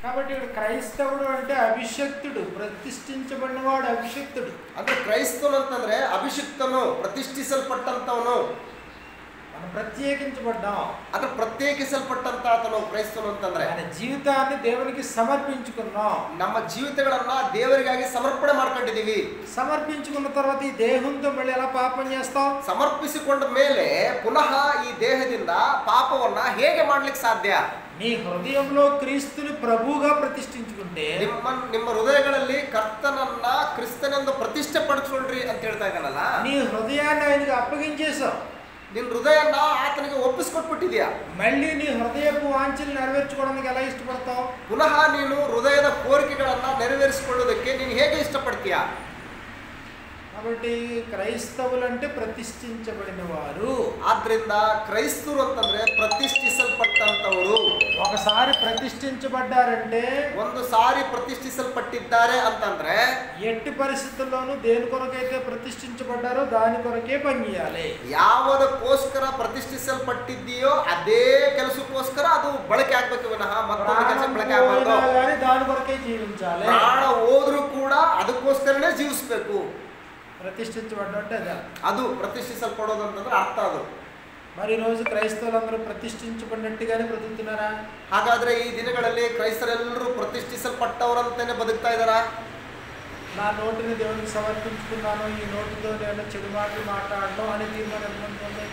కాబట్టి ఇక్కడ క్రైస్తవుడు అంటే అభిషక్తుడు, ప్రతిష్ఠించబడినవాడు అభిషక్తుడు. ಅಂದ್ರೆ ಕ್ರೈಸ್ತನು ಅಂತಂದ್ರೆ ಅಭಿಷಿಕ್ತನು, ಪ್ರತಿಷ್ಠಿಸಲ್ಪಟ್ಟಂತವನು, మనం ప్రత్యేకించబడ్డాం. ಅಂದ್ರೆ ಪ್ರತ್ಯೇಕಿಸಲ್ಪಟ್ಟಂತ ಆತನು ಕ್ರೈಸ್ತನು ಅಂತಂದ್ರೆ మన జీవితాన్ని దేవునికి సమర్పించుకున్నాం. ನಮ್ಮ ಜೀವಿತಗಳನ್ನ ದೇವರಿಗಾಗಿ ಸಮರ್ಪಣೆ ಮಾಡ್ಕೊಂಡಿದೀವಿ. సమర్పించుకున్న తర్వాత ఈ దేహంతో మళ్ళీ ఎలా పాపం చేస్తాం? ಸಮರ್ಪಿಸಿಕೊಂಡ ಮೇಲೆ ಪುನಃ ಈ ದೇಹದಿಂದ ಪಾಪವನ್ನ ಹೇಗೆ ಮಾಡ್ಲಿಕ್ಕೆ ಸಾಧ್ಯ? నీ హృదయంలో క్రీస్తుని ప్రభువుగా ప్రతిష్ఠించుకుంటే, ನಿಮ್ಮ ಹೃದಯಗಳಲ್ಲಿ ಕರ್ತನನ್ನ ಕ್ರಿಸ್ತನೆಂದು ಪ್ರತಿಷ್ಠೆ ಪಡಿಸ್ಕೊಳ್ರಿ ಅಂತ ಹೇಳ್ತಾ ಇದ್ದಾನಲ್ಲ, నీ హృదయాన్ని ఆయనకి అప్పగించేశావు. ನಿನ್ನ ಹೃದಯನ ಆತನಿಗೆ ಒಪ್ಪಿಸ್ಕೊಟ್ಬಿಟ್ಟಿದ್ಯಾ. మళ్ళీ నీ హృదయపు వాంఛలు నెరవేర్చుకోవడానికి ఎలా ఇష్టపడతావు? ಪುನಃ ನೀನು ಹೃದಯದ ಕೋರಿಕೆಗಳನ್ನ ನೆರವೇರಿಸಿಕೊಳ್ಳೋದಕ್ಕೆ ನೀನು ಹೇಗೆ ಇಷ್ಟಪಡ್ತೀಯಾ? కాబట్టి క్రైస్తవులు అంటే ప్రతిష్ఠించబడిన వారు. ಆದ್ರಿಂದ ಕ್ರೈಸ್ತರು ಅಂತಂದ್ರೆ ಪ್ರತಿಷ್ಠಿಸಲ್ಪಟ್ಟಂತವರು. ఒకసారి ప్రతిష్ఠించబడ్డారంటే, ಒಂದು ಸಾರಿ ಪ್ರತಿಷ್ಠಿಸಲ್ಪಟ್ಟಿದ್ದಾರೆ ಅಂತಂದ್ರೆ ఎట్టి పరిస్థితుల్లోనూ దేని కొరకైతే ప్రతిష్ఠించబడ్డారో దాని కొరకే పనిచేయాలి. ಯಾವುದಕ್ಕೋಸ್ಕರ ಪ್ರತಿಷ್ಠಿಸಲ್ಪಟ್ಟಿದೆಯೋ ಅದೇ ಕೆಲಸಕ್ಕೋಸ್ಕರ ಅದು ಬಳಕೆ ಆಗ್ಬೇಕು ವಿನಃ ಮತ್ತೊಂದು ಕೆಲಸ ಬಳಕೆ ಆಗಬಾರ್ದು. దాని కొరకే జీవించాలి. ಪ್ರಾಣ ಹೋದ್ರೂ ಕೂಡ ಅದಕ್ಕೋಸ್ಕರನೇ ಜೀವಿಸಬೇಕು. ప్రతిష్ఠించబడ్డంటే అదే. ಅದು ಪ್ರತಿಷ್ಠಿಸಲ್ಪಡೋದು ಅಂತಂದ್ರೆ ಅರ್ಥ ಅದು. మరి ఈరోజు క్రైస్తవులందరూ ప్రతిష్ఠించబడినట్టుగానే బ్రతుకుతున్నారా? ಹಾಗಾದ್ರೆ ಈ ದಿನಗಳಲ್ಲಿ ಕ್ರೈಸ್ತರೆಲ್ಲರೂ ಪ್ರತಿಷ್ಠಿಸಲ್ಪಟ್ಟವರಂತಾನೆ ಬದುಕ್ತಾ ಇದ್ದಾರಾ? నా నోటిని దేవునికి సమర్పించుకున్నాను, ఈ నోటితో నేను చెడు మాటలు మాట్లాడను అనే తీర్మానం ఉంది.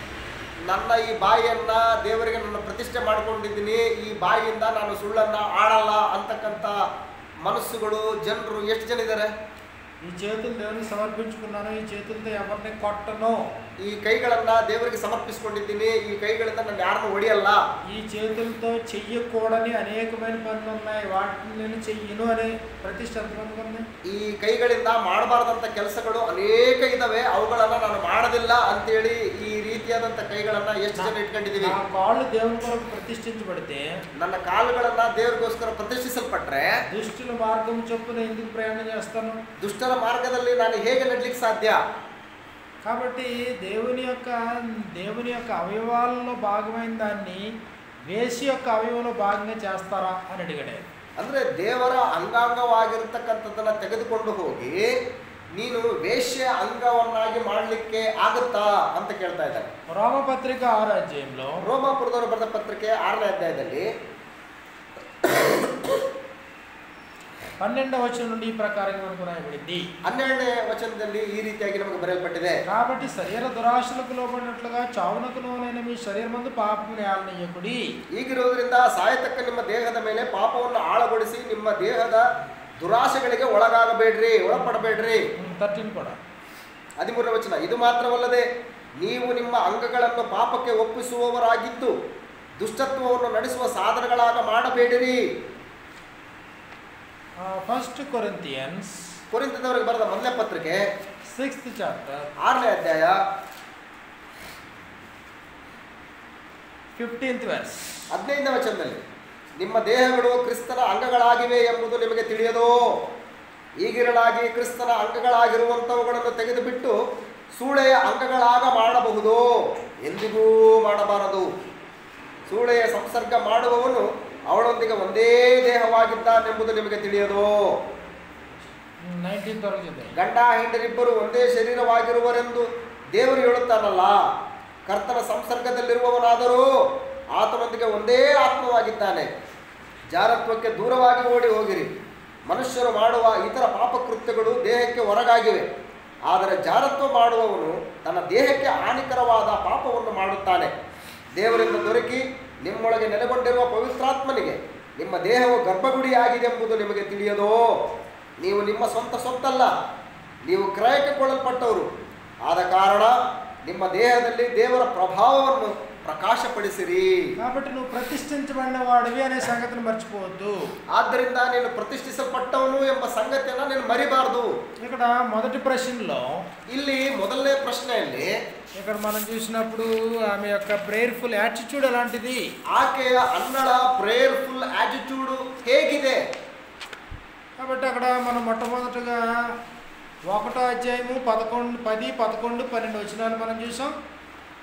ನನ್ನ ಈ ಬಾಯಿಯನ್ನ ದೇವರಿಗೆ ನನ್ನ ಪ್ರತಿಷ್ಠೆ ಮಾಡ್ಕೊಂಡಿದ್ದೀನಿ, ಈ ಬಾಯಿಯಿಂದ ನಾನು ಸುಳ್ಳನ್ನ ಆಡಲ್ಲ ಅಂತಕ್ಕಂಥ ಮನಸ್ಸುಗಳು ಜನರು ಎಷ್ಟು ಜನ ಇದ್ದಾರೆ? ఈ చేతులు దేవునికి సమర్పించుకున్నాను, ఈ చేతులతో ఎవరిని కొట్టను, ಈ ಕೈಗಳನ್ನ ದೇವರಿಗೆ ಸಮರ್ಪಿಸಿಕೊಂಡಿದ್ದೀನಿ, ಈ ಕೈಗಳಿಂದ ನಾನು ಯಾರನ್ನು ಹೊಡೆಯಲ್ಲ, ఈ చేతులతో చెయ్యకూడని అనేకమైన పనులు ఉన్నాయి, వాటిని నేను చెయ్యను అనే ప్రతిష్ఠ ఎంతమందికి ఉంది? ಈ ಕೈಗಳಿಂದ ಮಾಡಬಾರ್ದಂತ ಕೆಲಸಗಳು ಅನೇಕ ಇದಾವೆ, ಅವುಗಳನ್ನ ನಾನು ಮಾಡೋದಿಲ್ಲ ಅಂತೇಳಿ ಈ ರೀತಿಯಾದಂತ ಕೈಗಳನ್ನ ಎಷ್ಟು ಜನ ಇಟ್ಕೊಂಡಿದೀವಿ. ఆ కాళ్ళు దేవుని కొరకు ప్రతిష్ఠించబడితే, ನನ್ನ ಕಾಲುಗಳನ್ನ ದೇವರಿಗೋಸ್ಕರ ಪ್ರತಿಷ್ಠಿಸಲ್ಪಟ್ರೆ దుష్టుల మార్గం చొప్పున ఎందుకు ప్రయాణం చేస్తాను? ದುಷ್ಟರ ಮಾರ್ಗದಲ್ಲಿ ನಾನು ಹೇಗೆ ನಡ್ಲಿಕ್ಕೆ ಸಾಧ್ಯ? కాబట్టి దేవుని యొక్క అవయవాలలో భాగమైన దాన్ని వేసి యొక్క అవయవంలో భాగంగా చేస్తారా అని అడిగాడు. ಅಂದ್ರೆ ದೇವರ ಅಂಗಾಂಗವಾಗಿರ್ತಕ್ಕಂಥದ್ದನ್ನ ತೆಗೆದುಕೊಂಡು ಹೋಗಿ ನೀನು ವೇಶ್ಯ ಅಂಗವನ್ನಾಗಿ ಮಾಡ್ಲಿಕ್ಕೆ ಆಗುತ್ತಾ ಅಂತ ಕೇಳ್ತಾ ಇದ್ದಾರೆ. రోమపత్రిక 6వ అధ్యాయంలో, ರೋಮಾಪುರದವರು ಬರೆದ ಪತ್ರಿಕೆ 6ನೇ ಅಧ್ಯಾಯದಲ್ಲಿ 12వ వచనం నుండి ఈ ప్రకారంగా మనకు రాయబడింది. 12ನೇ ವಚನದಲ್ಲಿ ಈ ರೀತಿಯಾಗಿ ನಮಗೆ ಬರೆಯಲ್ಪಟ್ಟಿದೆ. కాబట్టి శరీర దురాశలకు లోబడినట్లుగా చావునకు లోనైన మీ శరీరమందు పాపమును ఏలనీయకుడి. ಈಗಿರುವುದರಿಂದ ಸಾಯತಕ್ಕ ನಿಮ್ಮ ದೇಹದ ಮೇಲೆ ಪಾಪವನ್ನು ಆಳಗೊಳಿಸಿ ನಿಮ್ಮ ದೇಹದ ದುರಾಶೆಗಳಿಗೆ ಒಳಪಡಬೇಡ್ರಿ. 13 ಕೂಡ 13ನೇ ವಚನ, ಇದು ಮಾತ್ರವಲ್ಲದೆ ನೀವು ನಿಮ್ಮ ಅಂಗಗಳನ್ನು ಪಾಪಕ್ಕೆ ಒಪ್ಪಿಸುವವರಾಗಿದ್ದು ದುಷ್ಟತ್ವವನ್ನು ನಡೆಸುವ ಸಾಧನಗಳಾಗ ಮಾಡಬೇಡಿರಿ. 1 Corinthians ಕೊರಿಂಥದವರಿಗೆ ಬರೆದ ಮೊದಲನೇ ಪತ್ರಿಕೆ 6th chapter 6ನೇ ಅಧ್ಯಾಯ 15th verse, 15ನೇ ವಚನದಲ್ಲಿ, ನಿಮ್ಮ ದೇಹಗಳು ಕ್ರಿಸ್ತನ ಅಂಗಗಳಾಗಿವೆ ಎಂಬುದು ನಿಮಗೆ ತಿಳಿಯದೋ? ಈಗಿರಲಾಗಿ ಕ್ರಿಸ್ತನ ಅಂಗಗಳಾಗಿರುವಂಥವುಗಳನ್ನು ತೆಗೆದುಬಿಟ್ಟು ಸೂಳೆಯ ಅಂಗಗಳಾಗ ಮಾಡಬಹುದು, ಎಂದಿಗೂ ಮಾಡಬಾರದು. ಸೂಳೆಯ ಸಂಸರ್ಗ ಮಾಡುವವನು ಅವಳೊಂದಿಗೆ ಒಂದೇ ದೇಹವಾಗಿದ್ದಾನೆಂಬುದು ನಿಮಗೆ ತಿಳಿಯದೋ? 19th ವರೆಗೆ ಇದೆ. ಗಂಡ ಹೆಂಡರಿಬ್ಬರು ಒಂದೇ ಶರೀರವಾಗಿರುವರೆಂದು ದೇವರು ಹೇಳುತ್ತಾನಲ್ಲ. ಕರ್ತನ ಸಂಸರ್ಗದಲ್ಲಿರುವವನಾದರೂ ಆತನೊಂದಿಗೆ ಒಂದೇ ಆತ್ಮವಾಗಿದ್ದಾನೆ. ಜಾರತ್ವಕ್ಕೆ ದೂರವಾಗಿ ಓಡಿ ಹೋಗಿರಿ. ಮನುಷ್ಯರು ಮಾಡುವ ಇತರ ಪಾಪಕೃತ್ಯಗಳು ದೇಹಕ್ಕೆ ಹೊರಗಾಗಿವೆ, ಆದರೆ ಜಾರತ್ವ ಮಾಡುವವನು ತನ್ನ ದೇಹಕ್ಕೆ ಹಾನಿಕರವಾದ ಪಾಪವನ್ನು ಮಾಡುತ್ತಾನೆ. ದೇವರಿಂದ ದೊರಕಿ ನಿಮ್ಮೊಳಗೆ ನೆಲೆಗೊಂಡಿರುವ ಪವಿತ್ರಾತ್ಮನಿಗೆ ನಿಮ್ಮ ದೇಹವು ಗರ್ಭಗುಡಿಯಾಗಿದೆ ಎಂಬುದು ನಿಮಗೆ ತಿಳಿಯದೋ? ನೀವು ನಿಮ್ಮ ಸ್ವಂತ ಸೊತ್ತಲ್ಲ, ನೀವು ಕ್ರಯಕ್ಕೆ ಕೊಳ್ಳಲ್ಪಟ್ಟವರು. ಆದ ಕಾರಣ ನಿಮ್ಮ ದೇಹದಲ್ಲಿ ದೇವರ ಪ್ರಭಾವವನ್ನು ಪ್ರಕಾಶಪಡಿಸಿರಿ. కాబట్టి నువ్వు ప్రతిష్ఠించబడిన వాడివి అనే సంగతిని మర్చిపోవద్దు. ಆದ್ದರಿಂದ ನೀನು ಪ್ರತಿಷ್ಠಿಸಲ್ಪಟ್ಟವನು ಎಂಬ ಸಂಗತಿಯನ್ನು ನೀನು ಮರಿಬಾರದು. ఇక్కడ మొదటి ప్రశ్నలో, ಇಲ್ಲಿ ಮೊದಲನೇ ಪ್ರಶ್ನೆಯಲ್ಲಿ ఇక్కడ మనం చూసినప్పుడు ఆమె యొక్క ప్రేయర్ఫుల్ యాటిట్యూడ్ ఎలాంటిది, ಆಕೆಯ ಅನ್ನಳ ಪ್ರೇಯರ್ಫುಲ್ ಆಟಿಟ್ಯೂಡ್ ಹೇಗಿದೆ? కాబట్టి అక్కడ మనం మొట్టమొదటిగా 1వ అధ్యాయము 10, 11, 12 వచనాలు మనం చూసాం.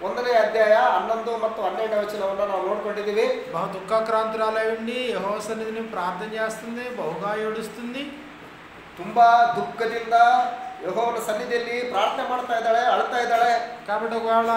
1ನೇ ಅಧ್ಯಾಯ 11 ಮತ್ತು 12ನೇ ವಚನವನ್ನು ನಾವು ನೋಡ್ಕೊಂಡಿದ್ದೀವಿ. బహు దుఃఖాక్రాంతురాలయ్యండి యెహోవా సన్నిధిని ప్రార్థన చేస్తుంది, బహుగా ఏడుస్తుంది. ತುಂಬಾ ದುಃಖದಿಂದ ಯೆಹೋವನ సన్నిధిಯಲ್ಲಿ ప్రార్థನೆ ಮಾಡ್ತಾ ఇದ್ದಾಳೆ, అಳುతా ఇದ್ದಾಳೆ. కాబట్టి ఒకవేళ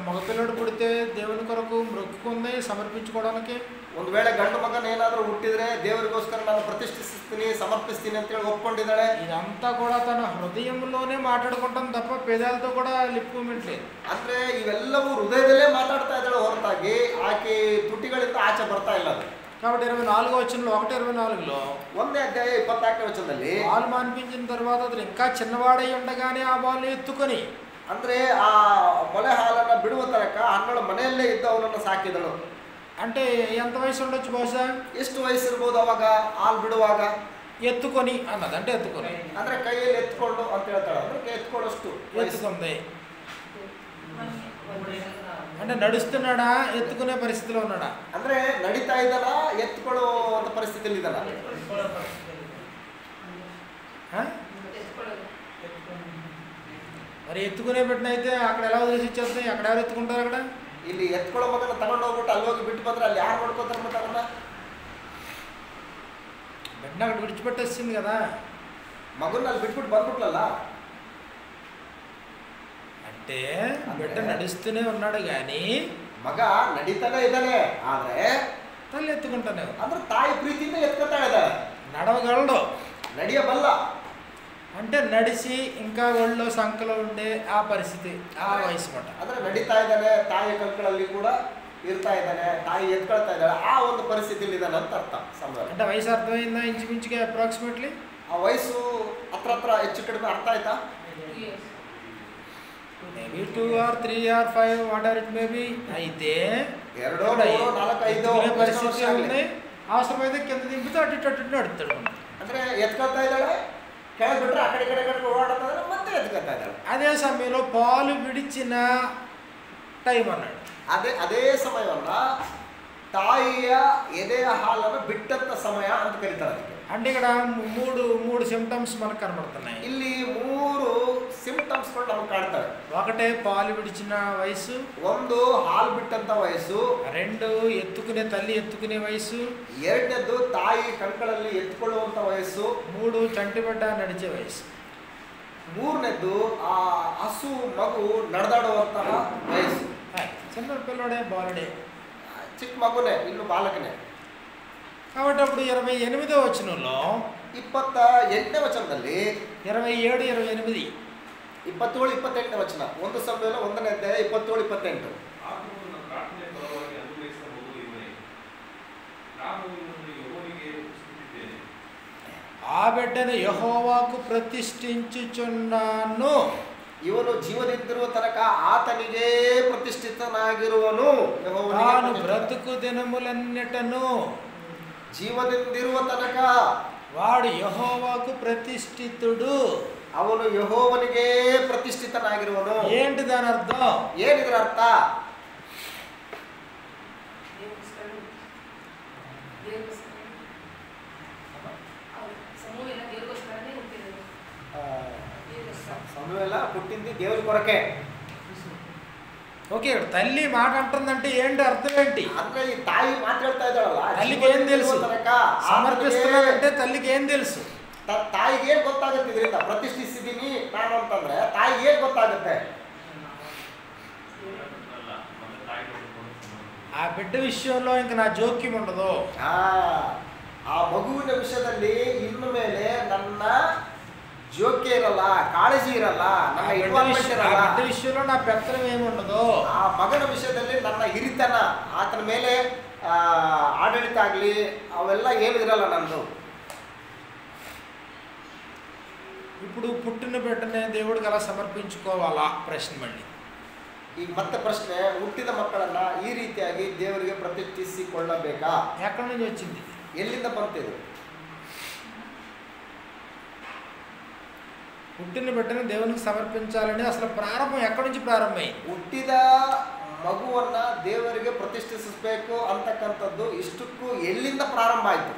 మగపిల్లడు పుడితే దేవుని కొరకు మొక్కుకుంది సమర్పించుకోవడానికి. ಒಂದು ವೇಳೆ ಗಂಡು ಮಗನ ಏನಾದರೂ ಹುಟ್ಟಿದ್ರೆ ದೇವರಿಗೋಸ್ಕರ ನಾನು ಪ್ರತಿಷ್ಠಿಸ್ತೀನಿ, ಸಮರ್ಪಿಸ್ತೀನಿ ಅಂತ ಹೇಳಿ ಒಪ್ಕೊಂಡಿದ್ದಾಳೆ. ఇదంతా కూడా తన హృదయంలోనే మాట్లాడుకుంటాం తప్ప పేదాలతో కూడా లిప్ మూమెంట్ లేదు. ಅಂದ್ರೆ ಇವೆಲ್ಲವೂ ಹೃದಯದಲ್ಲೇ ಮಾತಾಡ್ತಾ ಇದ್ದಾಳೆ ಹೊರತಾಗಿ ಆಕೆ ತುಟಿಗಳಿಂದ ಆಚೆ ಬರ್ತಾ ಇಲ್ಲ ಅದು. కాబట్టి 24వ వచనంలో 1:24లో 1ನೇ ಅಧ್ಯಾಯ 24ನೇ ವಚನದಲ್ಲಿ పాలు మాన్పించిన తర్వాత అతను ఇంకా చిన్నవాడై ఉండగానే ఆ బాలుని ఎత్తుకొని ಅಂದ್ರೆ ಆ ಮೊಲೆ ಹಾಲನ್ನ ಬಿಡುವ ತನಕ ಹಣ್ಣಳ ಮನೆಯಲ್ಲೇ ಇದ್ದ ಅವನನ್ನು ಸಾಕಿದಳು. అంటే ఎంత వయసు ఉండొచ్చు బహుశా? ಎಷ್ಟು ವಯಸ್ಸಿರ್ಬೋದು ಅವಾಗ ಹಾಲು ಬಿಡುವಾಗ? ఎత్తుకొని అన్నది అంటే ఎత్తుకొని ಅಂದ್ರೆ ಕೈಯಲ್ಲಿ ಎತ್ಕೊಂಡು ಅಂತ ಹೇಳ್ತಾಳೆ. ಅಂದ್ರೆ ಎತ್ಕೊಳ್ಳೋಷ್ಟು ఎత్తుకుంది అంటే నడుస్తున్నాడా, ఎత్తుకునే పరిస్థితిలో ఉన్నాడా? ಅಂದ್ರೆ ನಡೀತಾ ಇದ್ದಾನ, ಎತ್ಕೊಳ್ಳುವಂತ ಪರಿಸ್ಥಿತಿಯಲ್ಲಿ ಇದ್ದಾನ. మరి ఎత్తుకునే పెట్టినైతే అక్కడ ఎలా వదిలేసి ఇచ్చేస్తాయి? అక్కడ ఎవరు ఎత్తుకుంటారు? అక్కడ ಇಲ್ಲಿ ಎತ್ಕೊಳ್ಳೋ ಮಗನ ತಗೊಂಡು ಹೋಗ್ಬಿಟ್ಟು ಅಲ್ಲಿ ಹೋಗಿ ಬಿಟ್ಟು ಬಂದ್ರೆ ಅಲ್ಲಿ ಯಾರು ನೋಡ್ಕೋತಾರೆ ಮತ್ತೆ ಅವನ್ನ? బిడ్డ అక్కడ విడిచిపెట్టేసింది కదా, మగున్న ಅಲ್ಲಿ ಬಿಟ್ಬಿಟ್ಟು ಬಂದ್ಬಿಟ್ಲಲ್ಲ. అంటే బిడ్డ నడుస్తూనే ఉన్నాడు కానీ ಮಗ ನಡೀತಾನೆ ಇದ್ದಾನೆ, ಆದ್ರೆ తల్లి ఎత్తుకుంటానే ಅಂದ್ರೆ ತಾಯಿ ಪ್ರೀತಿಯಿಂದ ಎತ್ಕೊತಾ ಇದ್ದಾಳೆ. నడవగలడు, ನಡೆಯಬಲ್ಲ. అంటే నడిచి ఇంకా ఒళ్ళో సంకలో ఉండే ఆ పరిస్థితి, ఆ వయసు మాట. ಅಂದ್ರೆ ನಡೀತಾ ಇದ್ದಾನೆ, ತಾಯಿ ಕಂಕಳಲ್ಲಿ ಕೂಡ ಇರ್ತಾ ಇದ್ದಾನೆ, ತಾಯಿ ಎತ್ಕೊಳ್ತಾ ಇದ್ದಾಳೆ, ಆ ಒಂದು ಪರಿಸ್ಥಿತಿಯಲ್ಲಿ ಇದ್ದಾನೆ ಅಂತ ಅರ್ಥ. ಸಮಯ అంటే వయసు అర్థమైందా? ఇంచుమించుగా అప్రాక్సిమేట్లీ ಆ ವಯಸ್ಸು ಹತ್ರ ಹೆಚ್ಚು ಕಡಿಮೆ ಅರ್ಥ ಆಯ್ತಾ? Maybe 2 or 3 or 5 what ever it may be. అయితే 2, 3, 4, 5 పరిస్థితి ఉంది. అవసరమైతే కింద దింపితే అటు ఇటు నడుస్తాడు. ಅಂದ್ರೆ ಎತ್ಕೊಳ್ತಾ ಇದ್ದಾಳೆ, ಕೆಳಗೆ ಬಿಟ್ರೆ ಆ ಕಡೆ ಓಡಾಡ್ತಾ ಇದ್ದಾಳೆ, ಮತ್ತೆ ಎತ್ಕೊಳ್ತಾ ಇದ್ದಾಳೆ. అదే సమయంలో పాలు విడిచిన టైం అన్నాడు. ಅದೇ ಸಮಯವನ್ನ ತಾಯಿಯ ಎದೆಯ ಹಾಲನ್ನು ಬಿಟ್ಟಂತ ಸಮಯ ಅಂತ ಕರೀತಾರೆ ಅದಕ್ಕೆ. అంటే ఇక్కడ మూడు సిమ్టమ్స్ మనకు కనబడుతున్నాయి. ಇಲ್ಲಿ 3 ಸಿಂಪ್ಟಮ್ಸ್ ಗಳು ನಮಗೆ ಕಾಣ್ತವೆ. ఒకటే పాలు విడిచిన వయసు, 1 ಹಾಲು ಬಿಟ್ಟಂತ ವಯಸ್ಸು, 2 తల్లి ఎత్తుకునే వయసు, 2ನೇದ್ದು ತಾಯಿ ಕಂಕಳಲ್ಲಿ ಎತ್ಕೊಳ್ಳುವಂತ ವಯಸ್ಸು, 3 ಚಂಟಿಬಿಡ್ಡ ನಡಿಚే వయసు, 3ನೇದ್ದು ಆ ಹಸು ಮಗು ನಡೆದಾಡುವಂತಹ ವಯಸ್ಸು. చిన్న పిల్లడే, బాలుడే, ಚಿಕ್ಕ ಮಗುನೇ, ಇನ್ನು ಬಾಲಕನೇ. కాబట్టి అప్పుడు 28వ వచనంలో 28ನೇ ವಚನದಲ್ಲಿ 27, 28 27, 28ನೇ ವಚನ, 1 ಸಮುವೇಲ 1ನೇ ಅಧ್ಯಾಯ 27, 28. ఆ బిడ్డను యెహోవాకు ప్రతిష్ఠించుచున్నాను. ಇವನು ಜೀವದಿಂದಿರುವ ತನಕ ಆತನಿಗೆ ಪ್ರತಿಷ್ಠಿತನಾಗಿರುವನು. ತಾನು ಬ್ರతుಕು దినములన్నిటను ಜೀವದಿಂದಿರುವ ತನಕ వాడు యెహోవాకు ప్రతిష్ఠితుడు. ಅವನು ಯೆಹೋವನಿಗೆ ಪ್ರತಿಷ್ಠಿತನಾಗಿರುವನು. ఏంటి దాని అర్థం? ಏನಿದ್ರ ಅರ್ಥ? సమూయేల పుట్టింది దేవుని కొరకే. ఓకే, తల్లి మాట అంటుందంటే ఏంటి అర్థం? ఏంటి ಅಂದ್ರೆ ఈ ತಾಯಿ ಮಾತಾಡ್ತಾ ಇದ್ದಾಳಲ್ಲ, తల్లికి ఏం తెలుసు? సమర్పిస్తున్నానంటే తల్లికి ఏం తెలుసు? ತಾಯಿಗೆ ಏನ್ ಗೊತ್ತಾಗುತ್ತೆ ಇದರಿಂದ? ಪ್ರತಿಷ್ಠಿಸಿದೀನಿ ನಾನು ಅಂತಂದ್ರೆ ತಾಯಿಗೆ ಏನ್ ಗೊತ್ತಾಗುತ್ತೆ? ఆ బిడ్డ విషయంలో ఇంక నా జోక్యం ఉండదు. ಆ ಮಗುವಿನ ವಿಷಯದಲ್ಲಿ ಇನ್ನು ಮೇಲೆ ನನ್ನ ಜೋಕ್ಯ ಇರಲ್ಲ, ಕಾಳಜಿ ಇರಲ್ಲ, ನನ್ನ ಇನ್ವಾಲ್ವ್ಮೆಂಟ್ ಇರಲ್ಲ. ಬಿಡ್ಡ ವಿಷయంలో నా పెత్తనం ఏమి ఉండదు. ಆ ಮಗನ ವಿಷಯದಲ್ಲಿ ನನ್ನ ಹಿರಿತನ, ಆತನ ಮೇಲೆ ಆಡಳಿತ ಆಗ್ಲಿ ಅವೆಲ್ಲ ಏನು ಇರಲ್ಲ ನಂದು. ఇప్పుడు పుట్టిన బిడ్డనే దేవుడికి అలా సమర్పించుకోవాలా? ప్రశ్న మళ్ళీ. ಈಗ ಮತ್ತೆ ಪ್ರಶ್ನೆ, ಹುಟ್ಟಿದ ಮಕ್ಕಳನ್ನ ಈ ರೀತಿಯಾಗಿ ದೇವರಿಗೆ ಪ್ರತಿಷ್ಠಿಸಿಕೊಳ್ಳಬೇಕಾ? ఎక్కడి నుంచి వచ్చింది? ಎಲ್ಲಿಂದ ಬಂತಿದೆ? పుట్టిన బిడ్డను దేవునికి సమర్పించాలని అసలు ప్రారంభం ఎక్కడి నుంచి ప్రారంభమైంది? ಹುಟ್ಟಿದ ಮಗುವನ್ನ ದೇವರಿಗೆ ಪ್ರತಿಷ್ಠಿಸಬೇಕು ಅಂತಕ್ಕಂಥದ್ದು ಇಷ್ಟಕ್ಕೂ ಎಲ್ಲಿಂದ ಪ್ರಾರಂಭ ಆಯಿತು?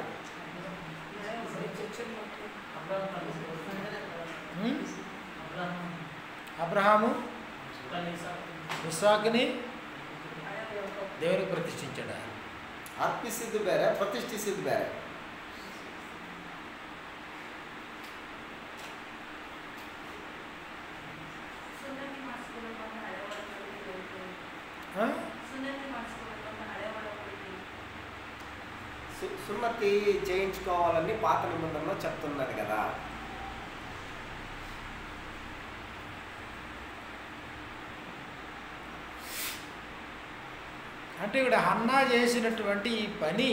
అబ్రహాము, ಇಸಾಕನಿ ದೇವರಿಗೆ ಪ್ರತಿಷ್ಠಿಂಚಾಡ. ಅರ್ಪಿಸಿದ್ದು ಬೇರೆ, ಪ್ರತಿಷ್ಠಿಸಿದ್ದು ಬೇರೆ. సున్నతి చేయించుకోవాలని పాత నిబంధనలో చెప్తున్నది కదా. అంటే ఇక్కడ హన్నా చేసినటువంటి ఈ పని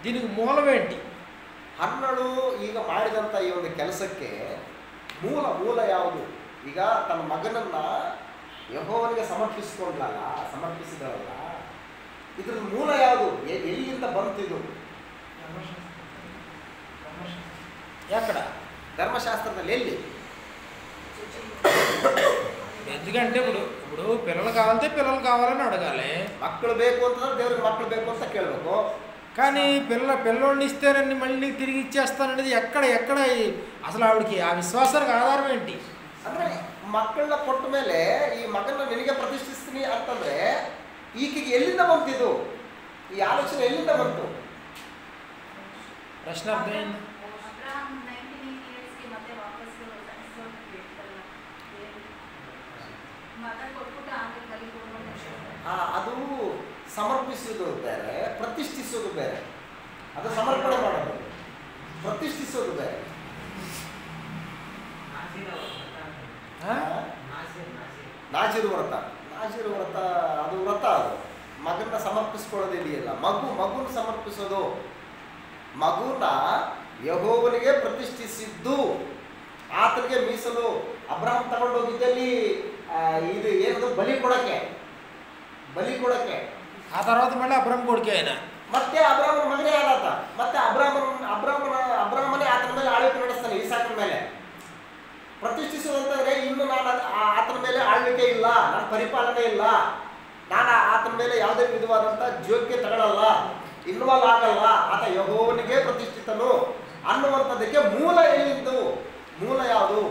దీనికి మూలమేంటి? ಹನ್ನಳು ಈಗ ಮಾಡಿದಂಥ ಈ ಒಂದು ಕೆಲಸಕ್ಕೆ ಮೂಲ ಯಾವುದು? ಈಗ ತನ್ನ ಮಗನನ್ನ ಯೆಹೋವನಿಗೆ ಸಮರ್ಪಿಸಿದಳಲ್ಲ, ಇದ್ರ ಮೂಲ ಯಾವುದು? ಎಲ್ಲಿಂದ ಬಂತಿದು? ఎక్కడ? ధర్మశాస్త్రದಲ್ಲಿ ఎಲ್ಲಿ? ఎందుకంటే ఇప్పుడు పిల్లలు కావాలంటే పిల్లలు కావాలని అడగాలి. మక్కಳು ಬೇಕು ಅಂತಂದ್ರೆ దేవుడికి మక్కಳು ಬೇಕು ಅಂತ ಕೇಳಬೇಕು. కానీ పిల్లోడిని ఇస్తేనని మళ్ళీ తిరిగి ఇచ్చేస్తాననేది ఎక్కడ అసలు ఆవిడకి ఆ విశ్వాసానికి ఆధారం ఏంటి? ಅಂದ್ರೆ ಮಕ್ಕಳನ್ನ ಕೊಟ್ಟ ಮೇಲೆ ಈ ಮಗನ ನಿನಗೆ ಪ್ರತಿಷ್ಠಿಸ್ತೀನಿ ಅಂತಂದ್ರೆ ಈಕೆಗೆ ಎಲ್ಲಿಂದ ಬಂತಿದು? ಈ ಆಲೋಚನೆ ಎಲ್ಲಿಂದ ಬಂತು? ಪ್ರಶ್ನೆ ಅರ್ಥ ಏನು? ಅದು ಸಮರ್ಪಿಸುವುದು ಬೇರೆ, ಪ್ರತಿಷ್ಠಿಸೋದು ಬೇರೆ. ಅದು ಸಮರ್ಪಣೆ ಮಾಡೋದು, ಪ್ರತಿಷ್ಠಿಸೋದು ಬೇರೆ. ನಾಜಿರು ವ್ರತ ಅದು ವ್ರತ. ಅದು ಮಗನ ಸಮರ್ಪಿಸ್ಕೊಳ್ಳೋದು ಇದೆಯಲ್ಲ, ಮಗುನ ಸಮರ್ಪಿಸೋದು. ಮಗುನ ಯೆಹೋವನಿಗೆ ಪ್ರತಿಷ್ಠಿಸಿದ್ದು, ಆತನಿಗೆ ಮೀಸಲು. ಅಬ್ರಹಾಂ ತಗೊಂಡೋಗಿದ್ದಲ್ಲಿ ಇದು ಏನದು ಬಲಿ ಕೊಡಕ್ಕೆ. ఆ తర్వాత మళ్ళీ అబ్రహం కొడుకే ఆయన. ಮತ್ತೆ ಅಬ್ರಾಹ್ಮನ ಮಗನೇ ಆದಾತ. ಮತ್ತೆ ಅಬ್ರಾಹ್ಮನೇ ಆತನ ಮೇಲೆ ಆಳ್ವಿಕೆ ನಡೆಸ್ತಾನೆ, ಇಸಾಕನ ಮೇಲೆ. ಪ್ರತಿಷ್ಠಿಸುವಂತಂದ್ರೆ ಇನ್ನು ನಾನು ಆತನ ಮೇಲೆ ಆಳ್ವಿಕೆ ಇಲ್ಲ, ನನ್ನ ಪರಿಪಾಲನೆ ಇಲ್ಲ, ನಾನು ಆತನ ಮೇಲೆ ಯಾವುದೇ ವಿಧವಾದಂಥ ಜೋಗ್ಯ ತಗೊಳ್ಳಲ್ಲ, ಇನ್ವಾಲ್ವ್ ಆಗಲ್ಲ, ಆತ ಯೆಹೋವನಿಗೆ ಪ್ರತಿಷ್ಠಿತನು ಅನ್ನುವಂಥದ್ದಕ್ಕೆ ಮೂಲ ಎಲ್ಲಿದ್ದು? ಮೂಲ ಯಾವುದು?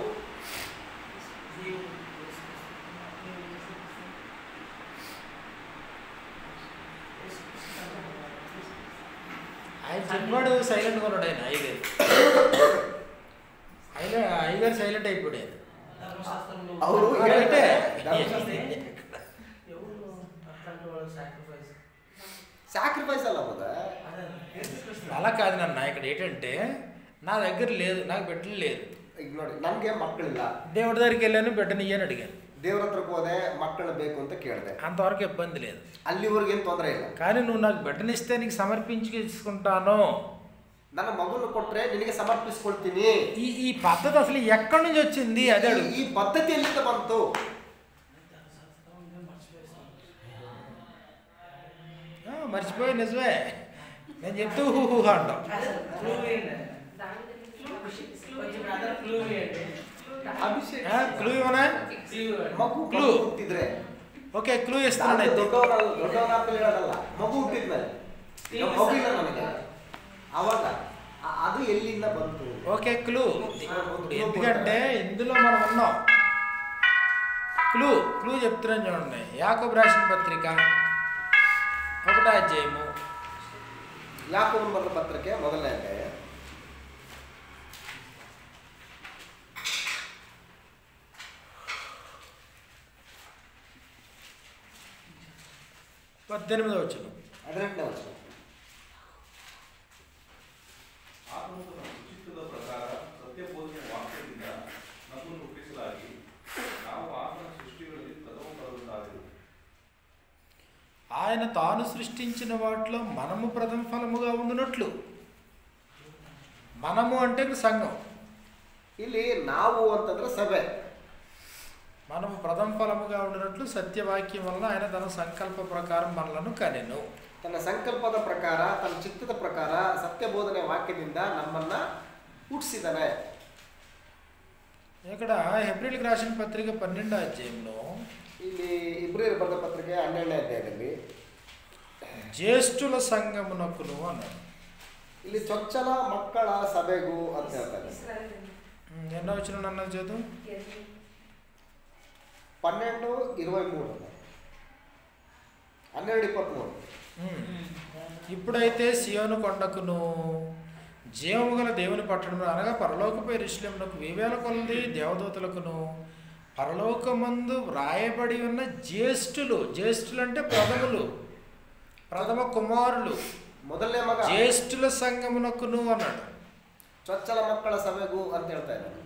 ఆయన చెప్పాడు సైలెంట్గా ఉన్నాడు. ఆయన అయ్యగారు సైలెంట్ అయిపోయాడు. ಅವರು సాక్రిఫైస్ అలా అలా కాదు నాన్న. ఇక్కడ ఏంటంటే నా దగ్గర లేదు, నాకు బిడ్డలు లేదు. ಈಗ ನೋಡಿ, ನಮಗೆ ಮಕ್ಕಳಿಲ್ಲ. దేవుడి దగ్గరికి వెళ్ళాను, బిడ్డని అని అడిగాను. ದೇವ್ರ ಹತ್ರಕ್ಕೆ ಹೋದೆ, ಮಕ್ಕಳು ಬೇಕು ಅಂತ ಕೇಳಿದೆ. అంతవరకు ఇబ్బంది లేదు, ಅಲ್ಲಿವರೆಗೆ ಏನು ತೊಂದರೆ ಇಲ್ಲ. కానీ నువ్వు నాకు బిడ్డనిస్తే నీకు సమర్పించుకుంటాను, ನನ್ನ ಮಗನ್ನು ಕೊಟ್ರೆ ನಿನಗೆ ಸಮರ್ಪಿಸ್ಕೊಳ್ತೀನಿ. ఈ పద్ధతి అసలు ఎక్కడి నుంచి వచ్చింది? అదే ఈ పద్ధతి ఎಲ್ಲಿಂದ ಬಂತು? మర్చిపోయి నిజమే, నేను చెప్తూ హూ అంటాం. క్లూ ఇవ్వనా? ಮಗು ಹುಟ್ಟಿದ್ರೆ ఓకే, క్లూ ఇస్తున్నాను. ದೊಡ್ಡವನಲ್ಲ, ಮಗು ಹುಟ್ಟಿದ್ಮೇಲೆ ಮಗು ಇಲ್ಲ ನನಗೆ, అವಾಗ ಅದು ఎಲ್ಲಿಂದ ಬಂತು? Okay, clue. ఎందుకంటే ఇందులో మనం ఉన్నాం. క్లూ చెప్తున్నాను చూడండి. యాకోబు రాసిన పత్రిక 1వ అధ్యాయము. యాకోబు బರೆದ పత్రిಕೆ 1ನೇ ಅಧ್ಯಾಯ 18వ వచనం. 18ನೇ ವಚನ. ఆయన తాను సృష్టించిన వాటిలో మనము ప్రథమ ఫలముగా ఉండునట్లు. మనము అంటే సంఘం. ಇಲ್ಲಿ ನಾವು ಅಂತಂದ್ರೆ ಸಭೆ. మనము ప్రథమ ఫలముగా ఉండినట్లు సత్యవాక్యం వలన ఆయన తన సంకల్ప ప్రకారం మనలను కనెను. ತನ್ನ ಸಂಕಲ್ಪದ ಪ್ರಕಾರ, ತನ್ನ ಚಿತ್ತದ ಪ್ರಕಾರ ಸತ್ಯ ಬೋಧನೆ ವಾಕ್ಯದಿಂದ ನಮ್ಮನ್ನ ಹುಟ್ಟಿಸಿದಾನೆ. ఇక్కడ హెబ్రీయులకు రాసిన పత్రిక 12వ అధ్యాయంలో, ಇಲ್ಲಿ ఇబ్రియలు బರೆದ పత్రిಕೆ 12ನೇ ಅಧ್ಯಾಯದಲ್ಲಿ జ్యేష్ఠుల సంఘమునకును అన్నాడు. ಇಲ್ಲಿ ಚೊಚ್ಚಲ ಮಕ್ಕಳ ಸಭೆಗೂ ಅಂತ ಹೇಳ್ತಾರೆ. ఎన్నో వచ్చిన అన్నది చదువు. 12:23 12:23. ఇప్పుడైతే సియోను కొండకును జీవము గల దేవుని పట్టణము అనగా పరలోకపు యెరూషలేమునకు 1000 కొలది దేవదూతలకును పరలోకమందు వ్రాయబడి ఉన్న జ్యేష్ఠులు అంటే ప్రథమ కుమారులు ಮೊದಲನೇ ಮಗ జ్యేష్ఠుల సంఘమునకును అన్నాడు. ಚೊಚ್ಚಲ ಮಕ್ಕಳ ಸಭೆಗೂ ಅಂತ ಹೇಳ್ತಾ ಇದ್ದಾರೆ.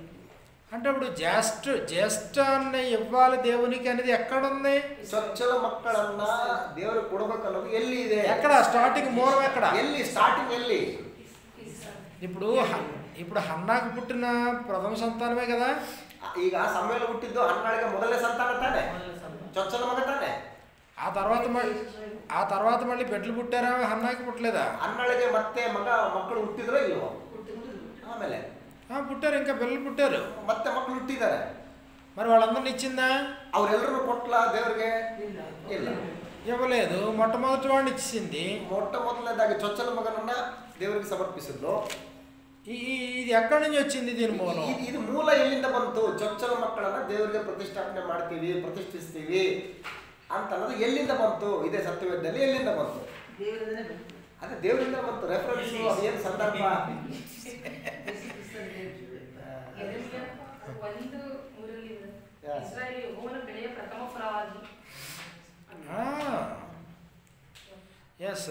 అంటే ఇప్పుడు జ్యేష్ఠాన్ని ఇవ్వాలి దేవునికి అనేది ఎక్కడుంది? ಚೊಚ್ಚಲ ಮಕ್ಕಳನ್ನ ದೇವರು ಕೊಡಬೇಕನ್ನೋದು ಎಲ್ಲಿ ಇದೆ? ఎక్కడ స్టార్టింగ్ మూలం ఎక్కడ? ಎಲ್ಲಿ ಸ್ಟಾರ್ಟಿಂಗ್ ಎಲ್ಲಿ? ఇప్పుడు హన్నాకు పుట్టిన ప్రథమ సంతానమే కదా. ಈಗ ಸಮುವೇಲ ಹುಟ್ಟಿದ್ದು ಹನ್ನಾಳಿಗೆ ಮೊದಲನೇ ಸಂತಾನ ತಾನೆ, ಚೊಚ್ಚಲ ಮಗ ತಾನೆ. ఆ తర్వాత మళ్ళీ బిడ్డలు పుట్టారా? హన్నాకి పుట్టలేదా? ಹನ್ನಾಳಿಗೆ ಮತ್ತೆ ಮಕ್ಕಳು ಹುಟ್ಟಿದ್ರೋ ಇಲ್ವೋ? ಆಮೇಲೆ పుట్టారు, ఇంకా పిల్లలు పుట్టారు, ಮತ್ತೆ ಮಕ್ಕಳು ಹುಟ್ಟಿದ್ದಾರೆ. మరి వాళ్ళందరిని ఇచ్చిందా? ಅವರೆಲ್ಲರೂ ಕೊಟ್ಲ ದೇವರಿಗೆ? ಇಲ್ಲ, ఇవ్వలేదు. మొట్టమొదటి వాడిని ఇచ్చింది. ಮೊದಲನೇದಾಗಿ ಚೊಚ್ಚಲ ಮಗನನ್ನ ದೇವರಿಗೆ ಸಮರ್ಪಿಸಿದ್ಲು. ఇది ఎక్కడి నుంచి వచ్చింది? దీని మూలం ಇದು ಮೂಲ ಎಲ್ಲಿಂದ ಬಂತು? ಚೊಚ್ಚಲ ಮಕ್ಕಳನ್ನ ದೇವರಿಗೆ ಪ್ರತಿಷ್ಠಾಪನೆ ಮಾಡ್ತೀವಿ, ಪ್ರತಿಷ್ಠಿಸ್ತೀವಿ ಅಂತ ಅನ್ನೋದು ಎಲ್ಲಿಂದ ಬಂತು? ಇದೇ ಸತ್ಯವೇದದಲ್ಲಿ ಎಲ್ಲಿಂದ ಬಂತು? ಅದೇ ದೇವರಿಂದ ಬಂತು. ರೆಫರೆನ್ಸ್ ಅದೇನು ಸಂದರ್ಭ? Yes,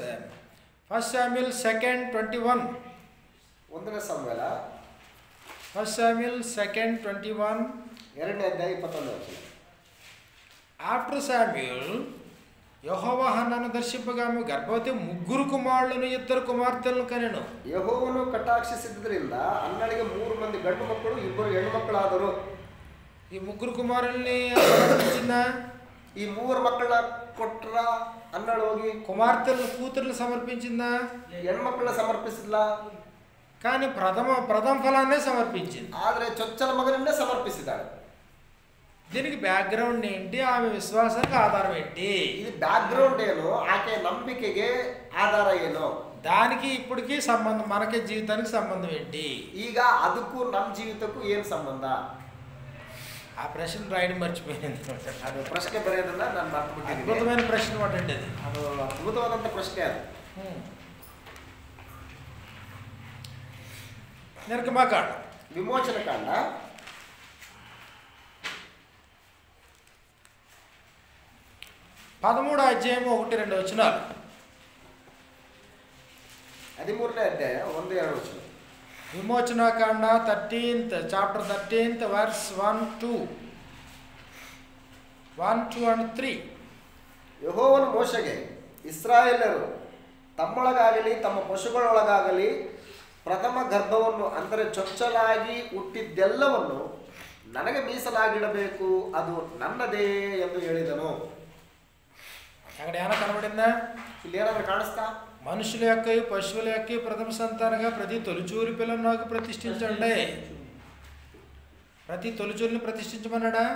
1 Samuel 2:21. 1ನೇ ಸಮುವೇಲ 1 Samuel 2:21. 2ನೇ ಅಧ್ಯಾಯ 21. ఆఫ్టర్ శామ్యూల్ యెహోవా హన్నాను దర్శింపగా ఆమె గర్భవతి 3 కుమారులను 2 కుమార్తెలను కనెను. ಯೆಹೋವನು ಕಟಾಕ್ಷಿಸಿದ್ದರಿಂದ ಹನ್ನಳಿಗೆ 3 ಮಂದಿ ಗಂಡು ಮಕ್ಕಳು 2 ಹೆಣ್ಣು ಮಕ್ಕಳಾದರು. ఈ 3 కుమారుల్ని ఇచ్చిందా? ಈ 3 ಮಕ್ಕಳನ್ನ ಕೊಟ್ರ ಹನ್ನಳು ಹೋಗಿ కూతుర్లు సమర్పించిందా? ಹೆಣ್ಮಕ್ಕಳನ್ನ ಸಮರ್ಪಿಸಿಲ್ಲ, కానీ ప్రథమ ఫలాన్నే సమర్పించింది. ಆದ್ರೆ ಚೊಚ್ಚಲ ಮಗನನ್ನೇ ಸಮರ್ಪಿಸಿದ್ದಾಳೆ. దీనికి బ్యాక్గ్రౌండ్ ఏంటి? ఆమె విశ్వాసానికి ఆధారం ఏంటి? ఇది బ్యాక్గ్రౌండ్ ಏನು? ఆಕೆ ನಂಬಿಕೆಗೆ ಆಧಾರ ಏನು? దానికి ఇప్పటికీ సంబంధం, మనకి జీవితానికి సంబంధం ఏంటి? ಈಗ ಅದಕ್ಕೂ ನಮ್ಮ ಜೀವಿತಕ್ಕೂ ಏನು ಸಂಬಂಧ? ఆ ప్రశ్న రాయడం మర్చిపోయింది. ಅದು ಪ್ರಶ್ನೆ ಬರೆಯೋದನ್ನ ನಾನು ಮರ್ತುಬಿಟ್ಟಿದ್ದೀನಿ. అద్భుతమైన ప్రశ్న ఏంటి అది? ಅದು ಅದ್ಭುತವಾದಂಥ ಪ್ರಶ್ನೆ ಅದು. నిర్గమకాండ, ವಿಮೋಚನಕಾಂಡ 13వ అధ్యాయం 1-2 వచనాలు. 13ನೇ ಅಧ್ಯಾಯ 1-2 ವಚನ. విమోచనకాండ 13th chapter 13th verse 1, 2 and 3. ಯೆಹೋವನು ಮೋಶೆಗೆ, ಇಸ್ರಾಯೇಲರು ತಮ್ಮೊಳಗಾಗಲಿ ತಮ್ಮ ಪಶುಗಳೊಳಗಾಗಲಿ ಪ್ರಥಮ ಗರ್ಭವನ್ನು ಅಂದರೆ ಚೊಚ್ಚಲಾಗಿ ಹುಟ್ಟಿದ್ದೆಲ್ಲವನ್ನು ನನಗೆ ಮೀಸಲಾಗಿಡಬೇಕು, ಅದು ನನ್ನದೇ ಎಂದು ಹೇಳಿದನು. అక్కడ ఏమైనా కనబడిందా? ಇಲ್ಲಿ ಏನಾದರೂ కాಣಿస్తా? మనుషుల యొక్క పశువుల యొక్క ప్రథమ సంతానంగా ప్రతి తొలిచూరి పిల్లను నాకు ప్రతిష్ఠించండి. ప్రతి తొలిచూరిని ప్రతిష్ఠించమన్నాడా?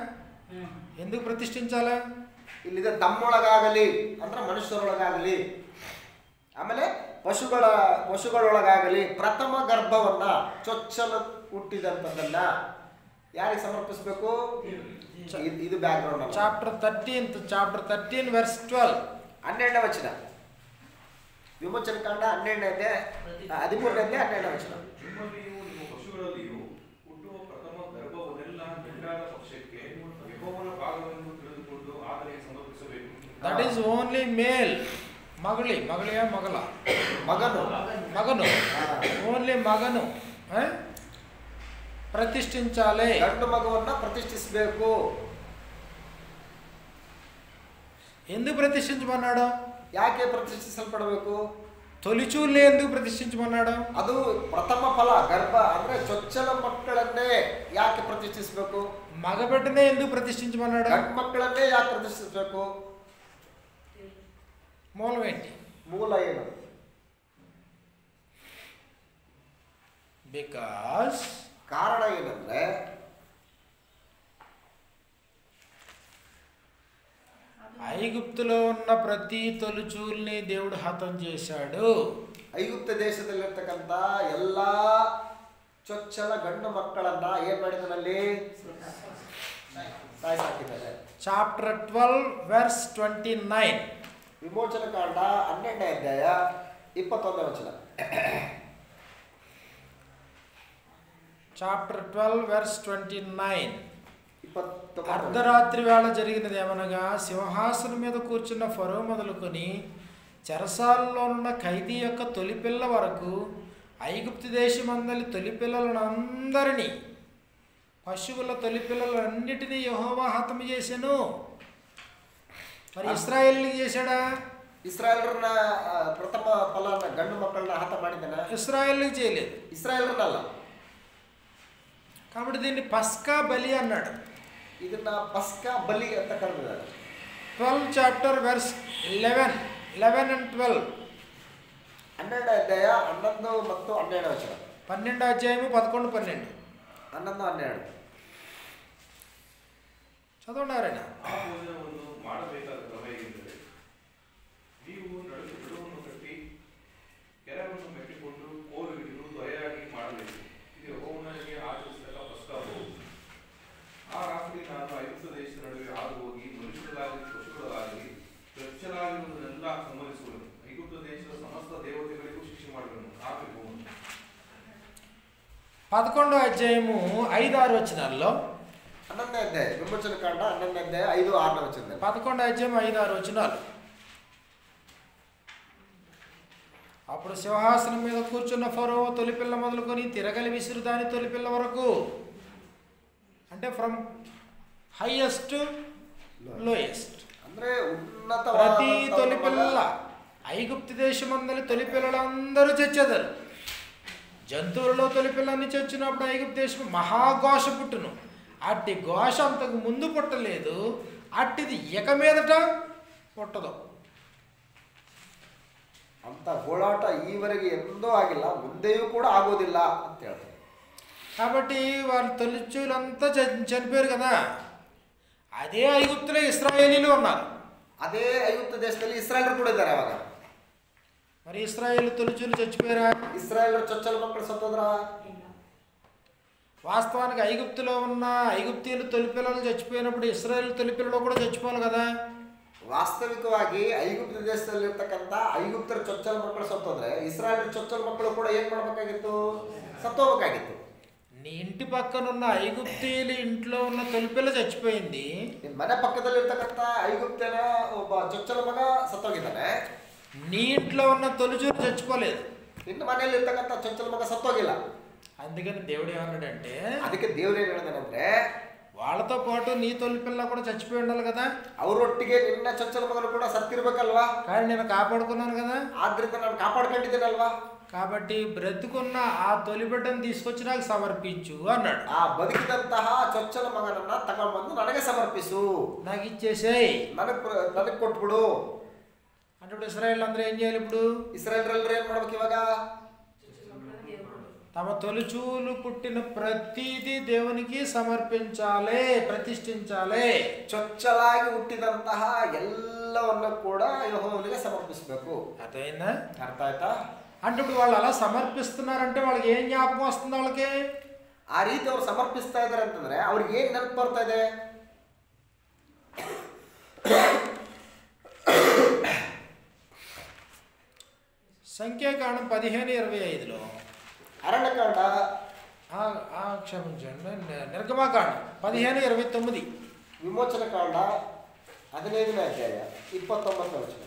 ఎందుకు ప్రతిష్ఠించాలా? ಇಲ್ಲಿದೆ ತಮ್ಮೊಳಗಾಗಲಿ ಅಂದ್ರೆ ಮನುಷ್ಯರೊಳಗಾಗಲಿ, ಆಮೇಲೆ ಪಶುಗಳೊಳಗಾಗಲಿ ಪ್ರಥಮ ಗರ್ಭವನ್ನ ಚೊಚ್ಚಲ ಹುಟ್ಟಿದಂಥದ್ದನ್ನ ಯಾರಿಗೆ ಸಮರ್ಪಿಸಬೇಕು? ಇದು ಬ್ಯಾಕ್ಗ್ರೌಂಡ್. chapter 13 verse 12. 12ನೇ ವಚನ. ವಿಮೋಚನಕಾಂಡ 13ನೇ ಅಧ್ಯಾಯ 12ನೇ ವಚನ. ಪಶುಗಳಲ್ಲಿಯೂ ಹುಟ್ಟುವ ಪ್ರಥಮ ಗರ್ಭವನ್ನೆಲ್ಲ ಗಂಡಾದ ಪಕ್ಷಕ್ಕೆ ಯೆಹೋವನ ಭಾಗವನ್ನು ತಿಳಿದುಕೊಂಡು ಆತನಿಗೆ ಸಮರ್ಪಿಸಬೇಕು. That is only male. ಮಗಳಿಯ ಮಗನು ಓನ್ಲಿ ಮಗನು ಪ್ರತಿಷ್ಠಿಂಚಾಲೆ. ಗಂಡು ಮಗುವನ್ನ ಪ್ರತಿಷ್ಠಿಸಬೇಕು. ఎందుకు ప్రతిష్ఠించమన్నాడు? ಯಾಕೆ ಪ್ರತಿಷ್ಠಿಸಲ್ಪಡಬೇಕು? తొలిచూర్ని ఎందుకు ప్రతిష్ఠించమన్నాడు? ಅದು ಪ್ರಥಮ ಫಲ ಗರ್ಭ ಅಂದ್ರೆ ಚೊಚ್ಚಲ ಮಕ್ಕಳನ್ನೇ ಯಾಕೆ ಪ್ರತಿಷ್ಠಿಸಬೇಕು? మగబిడ్డనే ఎందుకు ప్రతిష్ఠించమన్నాడు? ಗಂಡು ಮಕ್ಕಳನ್ನೇ ಯಾಕೆ ಪ್ರತಿಷ್ಠಿಸಬೇಕು? మూలం ఏంటి? ಮೂಲ ಏನು? బికాస్ ಕಾರಣ ಏನಂದ್ರೆ ఐగుప్తులో ఉన్న ప్రతి తొలిచూల్ని దేవుడు హతం చేశాడు. ಐಗುಪ್ತ ದೇಶದಲ್ಲಿರ್ತಕ್ಕಂಥ ಎಲ್ಲಾ ಚೊಚ್ಚಲ ಗಂಡು ಮಕ್ಕಳನ್ನ ಏನ್ ಮಾಡಿದನಲ್ಲಿ ಸಾಯಿಸಾಕಿದ್ದಾರೆ. Chapter 12 verse 29. ವಿಮೋಚನ ಕಾಂಡ 12ನೇ ಅಧ್ಯಾಯ 21ನೇ ವಚನ. Chapter 12 verse 29. 29. అర్ధరాత్రి వేళ జరిగినది ఏమనగా, సింహాసనం మీద కూర్చున్న ఫరో మొదలుకొని చెరసాలలో ఉన్న ఖైదీ యొక్క తొలిపిల్ల వరకు ఐగుప్తు దేశమందలి తొలిపిల్లలను అందరినీ, పశువుల తొలిపిల్లలన్నిటినీ యెహోవా హతము చేసెను. మరి ఇశ్రాయేలుకి చేశాడా? ಇಸ್ರಾಯೇಲರನ್ನ ಪ್ರಥಮ ಫಲನ ಗಂಡು ಮಕ್ಕಳನ್ನ ಹತ ಮಾಡಿದನ? ఇశ్రాయేలుకి చేయలేదు. ಇಸ್ರಾಯೇಲರನ್ನಲ್ಲ. కాబట్టి దీన్ని పస్కా బలి అన్నాడు. ಇದನ್ನ ಪಸ್ಕಾ ಬಲಿ ಅಂತ ಕರೆದಿದ್ದಾರೆ. 12 chapter verse 11 and 12. 12ನೇ ಅಧ್ಯಾಯ 11 ಮತ್ತು 12ನೇ ವಚನ. 12వ అధ్యాయము 11, 12. 11, 12. చదవండారైనా. ಆ ಭೋಜನವನ್ನು ಮಾಡಬೇಕಾದ ಕ್ರಮ ಹೇಗೆಂದರೆ, ನೀವು ನಡುವನ್ನು ಕಟ್ಟಿ ಕೆರವನ್ನು ಮೆಟ್ಟಿಕೊಂಡು ಕೋಲು ಹಿಡಿದು ತ್ವರೆಯಾಗಿ ಮಾಡಬೇಕು. ಇದು ಯೆಹೋವನಿಗೆ ಆಚರಿಸಿದ ಪಸ್ಕಾ ಭೋಜನ. ಆ ರಾತ್ರಿ ನಾನು ಐಗುಪ್ತ ದೇಶದ ನಡುವೆ ಹಾದು ಹೋಗಿ ಮನುಷ್ಯರಾಗಲಿ ಪಶುಗಳಾಗಲಿ ಚೊಚ್ಚಲಾಗಿರುವುದನ್ನೆಲ್ಲ ಸಂಹರಿಸುವನು. ಐಗುಪ್ತ ದೇಶದ ಸಮಸ್ತ ದೇವತೆಗಳಿಗೂ ಶಿಕ್ಷೆ ಮಾಡುವನು. ಆಗ ಯೆಹೋವನು. 11వ అధ్యాయము 5, 6 వచనాల్లో. 11ನೇ ಅಧ್ಯಾಯ ವಿಮೋಚನ ಕಾಂಡ 11ನೇ ಅಧ್ಯಾಯ 5, 6ನೇ ವಚನದಲ್ಲಿ. 11వ అధ్యాయం 5, 6 వచనాలు. అప్పుడు సింహాసనం మీద కూర్చున్న ఫరో తొలిపిల్ల మొదలుకొని తిరగలి విసురు దాని తొలిపిల్ల వరకు, అంటే ఫ్రమ్ హైయెస్ట్ టు లోయెస్ట్, ಅಂದ್ರೆ ಉನ್ನತ ప్రతి తొలిపిల్ల ఐగుప్తు దేశమందలి తొలిపిల్లలందరూ చచ్చెదరు. జంతువులలో తొలిపిల్లన్ని చచ్చినప్పుడు ఐగుప్తు దేశం మహాఘోష పుట్టును. అట్టి ఘోష అంతకు ముందు పుట్టలేదు, అట్టిది ఇక మీదట పుట్టదు. ಅಂತ ಹೋರಾಟ ಈವರೆಗೆ ಎಂದೂ ಆಗಿಲ್ಲ, ಮುಂದೆಯೂ ಕೂಡ ಆಗೋದಿಲ್ಲ ಅಂತ ಹೇಳ್ತಾರೆ. కాబట్టి వాళ్ళ తొలిచూలంతా చనిపోయారు కదా. అదే ఐగుప్తులో ఇశ్రాయేలీలు ఉన్నారు. ಅದೇ ಐಗುಪ್ತ ದೇಶದಲ್ಲಿ ಇಸ್ರಾಯೇಲರು ಕೂಡ ಇದ್ದಾರೆ. ಅವಾಗ మరి ఇశ్రాయేలు తొలిచూలు చచ్చిపోయారా? ಇಸ್ರಾಯೇಲರ ಚೊಚ್ಚಲ ಮಕ್ಕಳು ಸತ್ತೋದ್ರ? వాస్తవానికి ఐగుప్తులో ఉన్న ఐగుప్తీయులు తొలిపిల్లలు చచ్చిపోయినప్పుడు ఇశ్రాయేలు తొలిపిల్లలు కూడా చచ్చిపోవాలి కదా. ವಾಸ್ತವಿಕವಾಗಿ ಐಗುಪ್ತ ದೇಶದಲ್ಲಿರ್ತಕ್ಕಂಥ ಐಗುಪ್ತರ ಚೊಚ್ಚಲ ಮಕ್ಕಳು ಸತ್ತೋದ್ರೆ ಇಸ್ರಾಯೇಲ್ ಚೊಚ್ಚಲ ಮಕ್ಕಳು ಕೂಡ ಏನ್ ಮಾಡ್ಬೇಕಾಗಿತ್ತು? ಸತ್ತೋಗ್ಬೇಕಾಗಿತ್ತು. నీ ఇంటి పక్కన ఉన్న ఐగుప్తీయులు ఇంట్లో ఉన్న తొలిపిల్ల చచ్చిపోయింది. ನಿನ್ ಮನೆ ಪಕ್ಕದಲ್ಲಿರ್ತಕ್ಕಂಥ ಐಗುಪ್ತನ ಒಬ್ಬ ಚೊಚ್ಚಲ ಮಗ ಸತ್ತೋಗಿದ್ದಾನೆ. నీ ఇంట్లో ఉన్న తొలిచూలు చచ్చిపోలేదు. ನಿನ್ನ ಮನೆಯಲ್ಲಿ ಇರ್ತಕ್ಕಂಥ ಚೊಚ್ಚಲ ಮಗ ಸತ್ತೋಗಿಲ್ಲ. అందుకని దేవుడు ఏమన్నాడంటే, ಅದಕ್ಕೆ ದೇವ್ರು ಏನ್ ಹೇಳಿದಾನಂದ್ರೆ, వాళ్ళతో పాటు నీ తొలిపిల్ల కూడా చచ్చిపోయి ఉండాలి కదా. ಅವರೊಟ್ಟಿಗೆ ನಿನ್ನ ಚೊಚ್ಚಲ ಮಗನು ಕೂಡ ಸತ್ತಿರ್ಬೇಕಲ್ವಾ? కానీ నేను కాపాడుకున్నాను కదా. ಆದ್ರಿಂದ ನಾನು ಕಾಪಾಡ್ಕೊಂಡಿದ್ದೇನಲ್ವಾ? కాబట్టి బ్రతుకున్న ఆ తొలిబిడ్డను తీసుకొచ్చి నాకు సమర్పించు అన్నాడు. ಆ ಬದುಕಿದಂತಹ ಚೊಚ್ಚಲ ಮಗನನ್ನ ತಗೊಂಡ್ಬಂದು ನನಗೆ ಸಮರ್ಪಿಸು, నాకు ఇచ్చేసేయ్, ನನಗೆ కొట్టుಬಿಡು అంటే ఇప్పుడు ఇశ్రాయేల్ అందరూ ఏం చేయాలి? ఇప్పుడు ಇಸ್ರಾಯೇಲ್ರೆಲ್ಲರೂ ಏನ್ ಮಾಡ್ಬೇಕು? ಇವಾಗ తమ తొలిచూలు పుట్టిన ప్రతిదీ దేవునికి సమర్పించాలి, ప్రతిష్ఠించాలి. ಚೊಚ್ಚಲಾಗಿ ಹುಟ್ಟಿದಂತಹ ಎಲ್ಲವನ್ನು ಕೂಡ ಯೆಹೋವನಿಗೆ ಸಮರ್ಪಿಸಬೇಕು. అర్థమైందా? ಅರ್ಥ ಆಯ್ತಾ? అంటే ఇప్పుడు వాళ్ళు అలా సమర్పిస్తున్నారంటే వాళ్ళకి ఏం జ్ఞాపకం వస్తుంది? వాళ్ళకి ಆ ರೀತಿ ಅವ್ರು ಸಮರ್ಪಿಸ್ತಾ ಇದಾರೆ ಅಂತಂದ್ರೆ ಅವ್ರಿಗೆ ಏನ್ ನೆನಪು ಬರ್ತಾ ಇದೆ? సంఖ్యాకాండం 15:25లో, ಅರಣ್ಯಕಾಂಡ క్షమించండి, నిర్గమకాండం 15:29, ವಿಮೋಚನ ಕಾಂಡ 15ನೇ ಅಧ್ಯಾಯ 29ನೇ ವಚನ.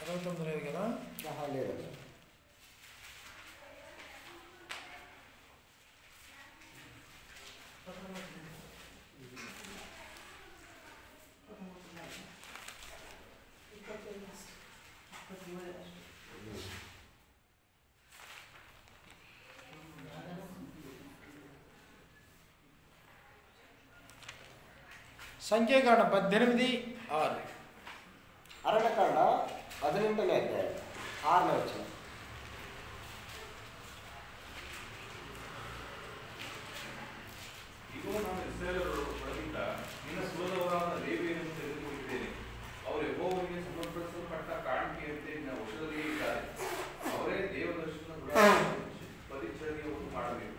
29 లేదు కదా. లేదు. సంఖ్యాకాండం 18:6, ಅರಣ್ಯಕಾಂಡ 18ನೇ ಅಧ್ಯಾಯ 6ನೇ ವಚನ. ಇಗೋ, ನಾನು ಇಸ್ರಾಯೇಲರ ಒಳಗಿಂದ ನಿನ್ನ ಸೋದರವರಾದ ಲೇವಿಯರನ್ನು ತೆಗೆದುಕೊಂಡಿದ್ದೇನೆ. ಅವರು ಯೆಹೋವನಿಗೆ ಸಮರ್ಪಿಸಲ್ಪಟ್ಟ ಕಾಣಿಕೆಯಂತೆ ನಿನ್ನ ವಶದಲ್ಲಿಯೇ ಇದ್ದಾರೆ. ಅವರೇ ದೇವದರ್ಶನ ಪರಿಚರ್ಯವನ್ನು ಮಾಡಬೇಕು.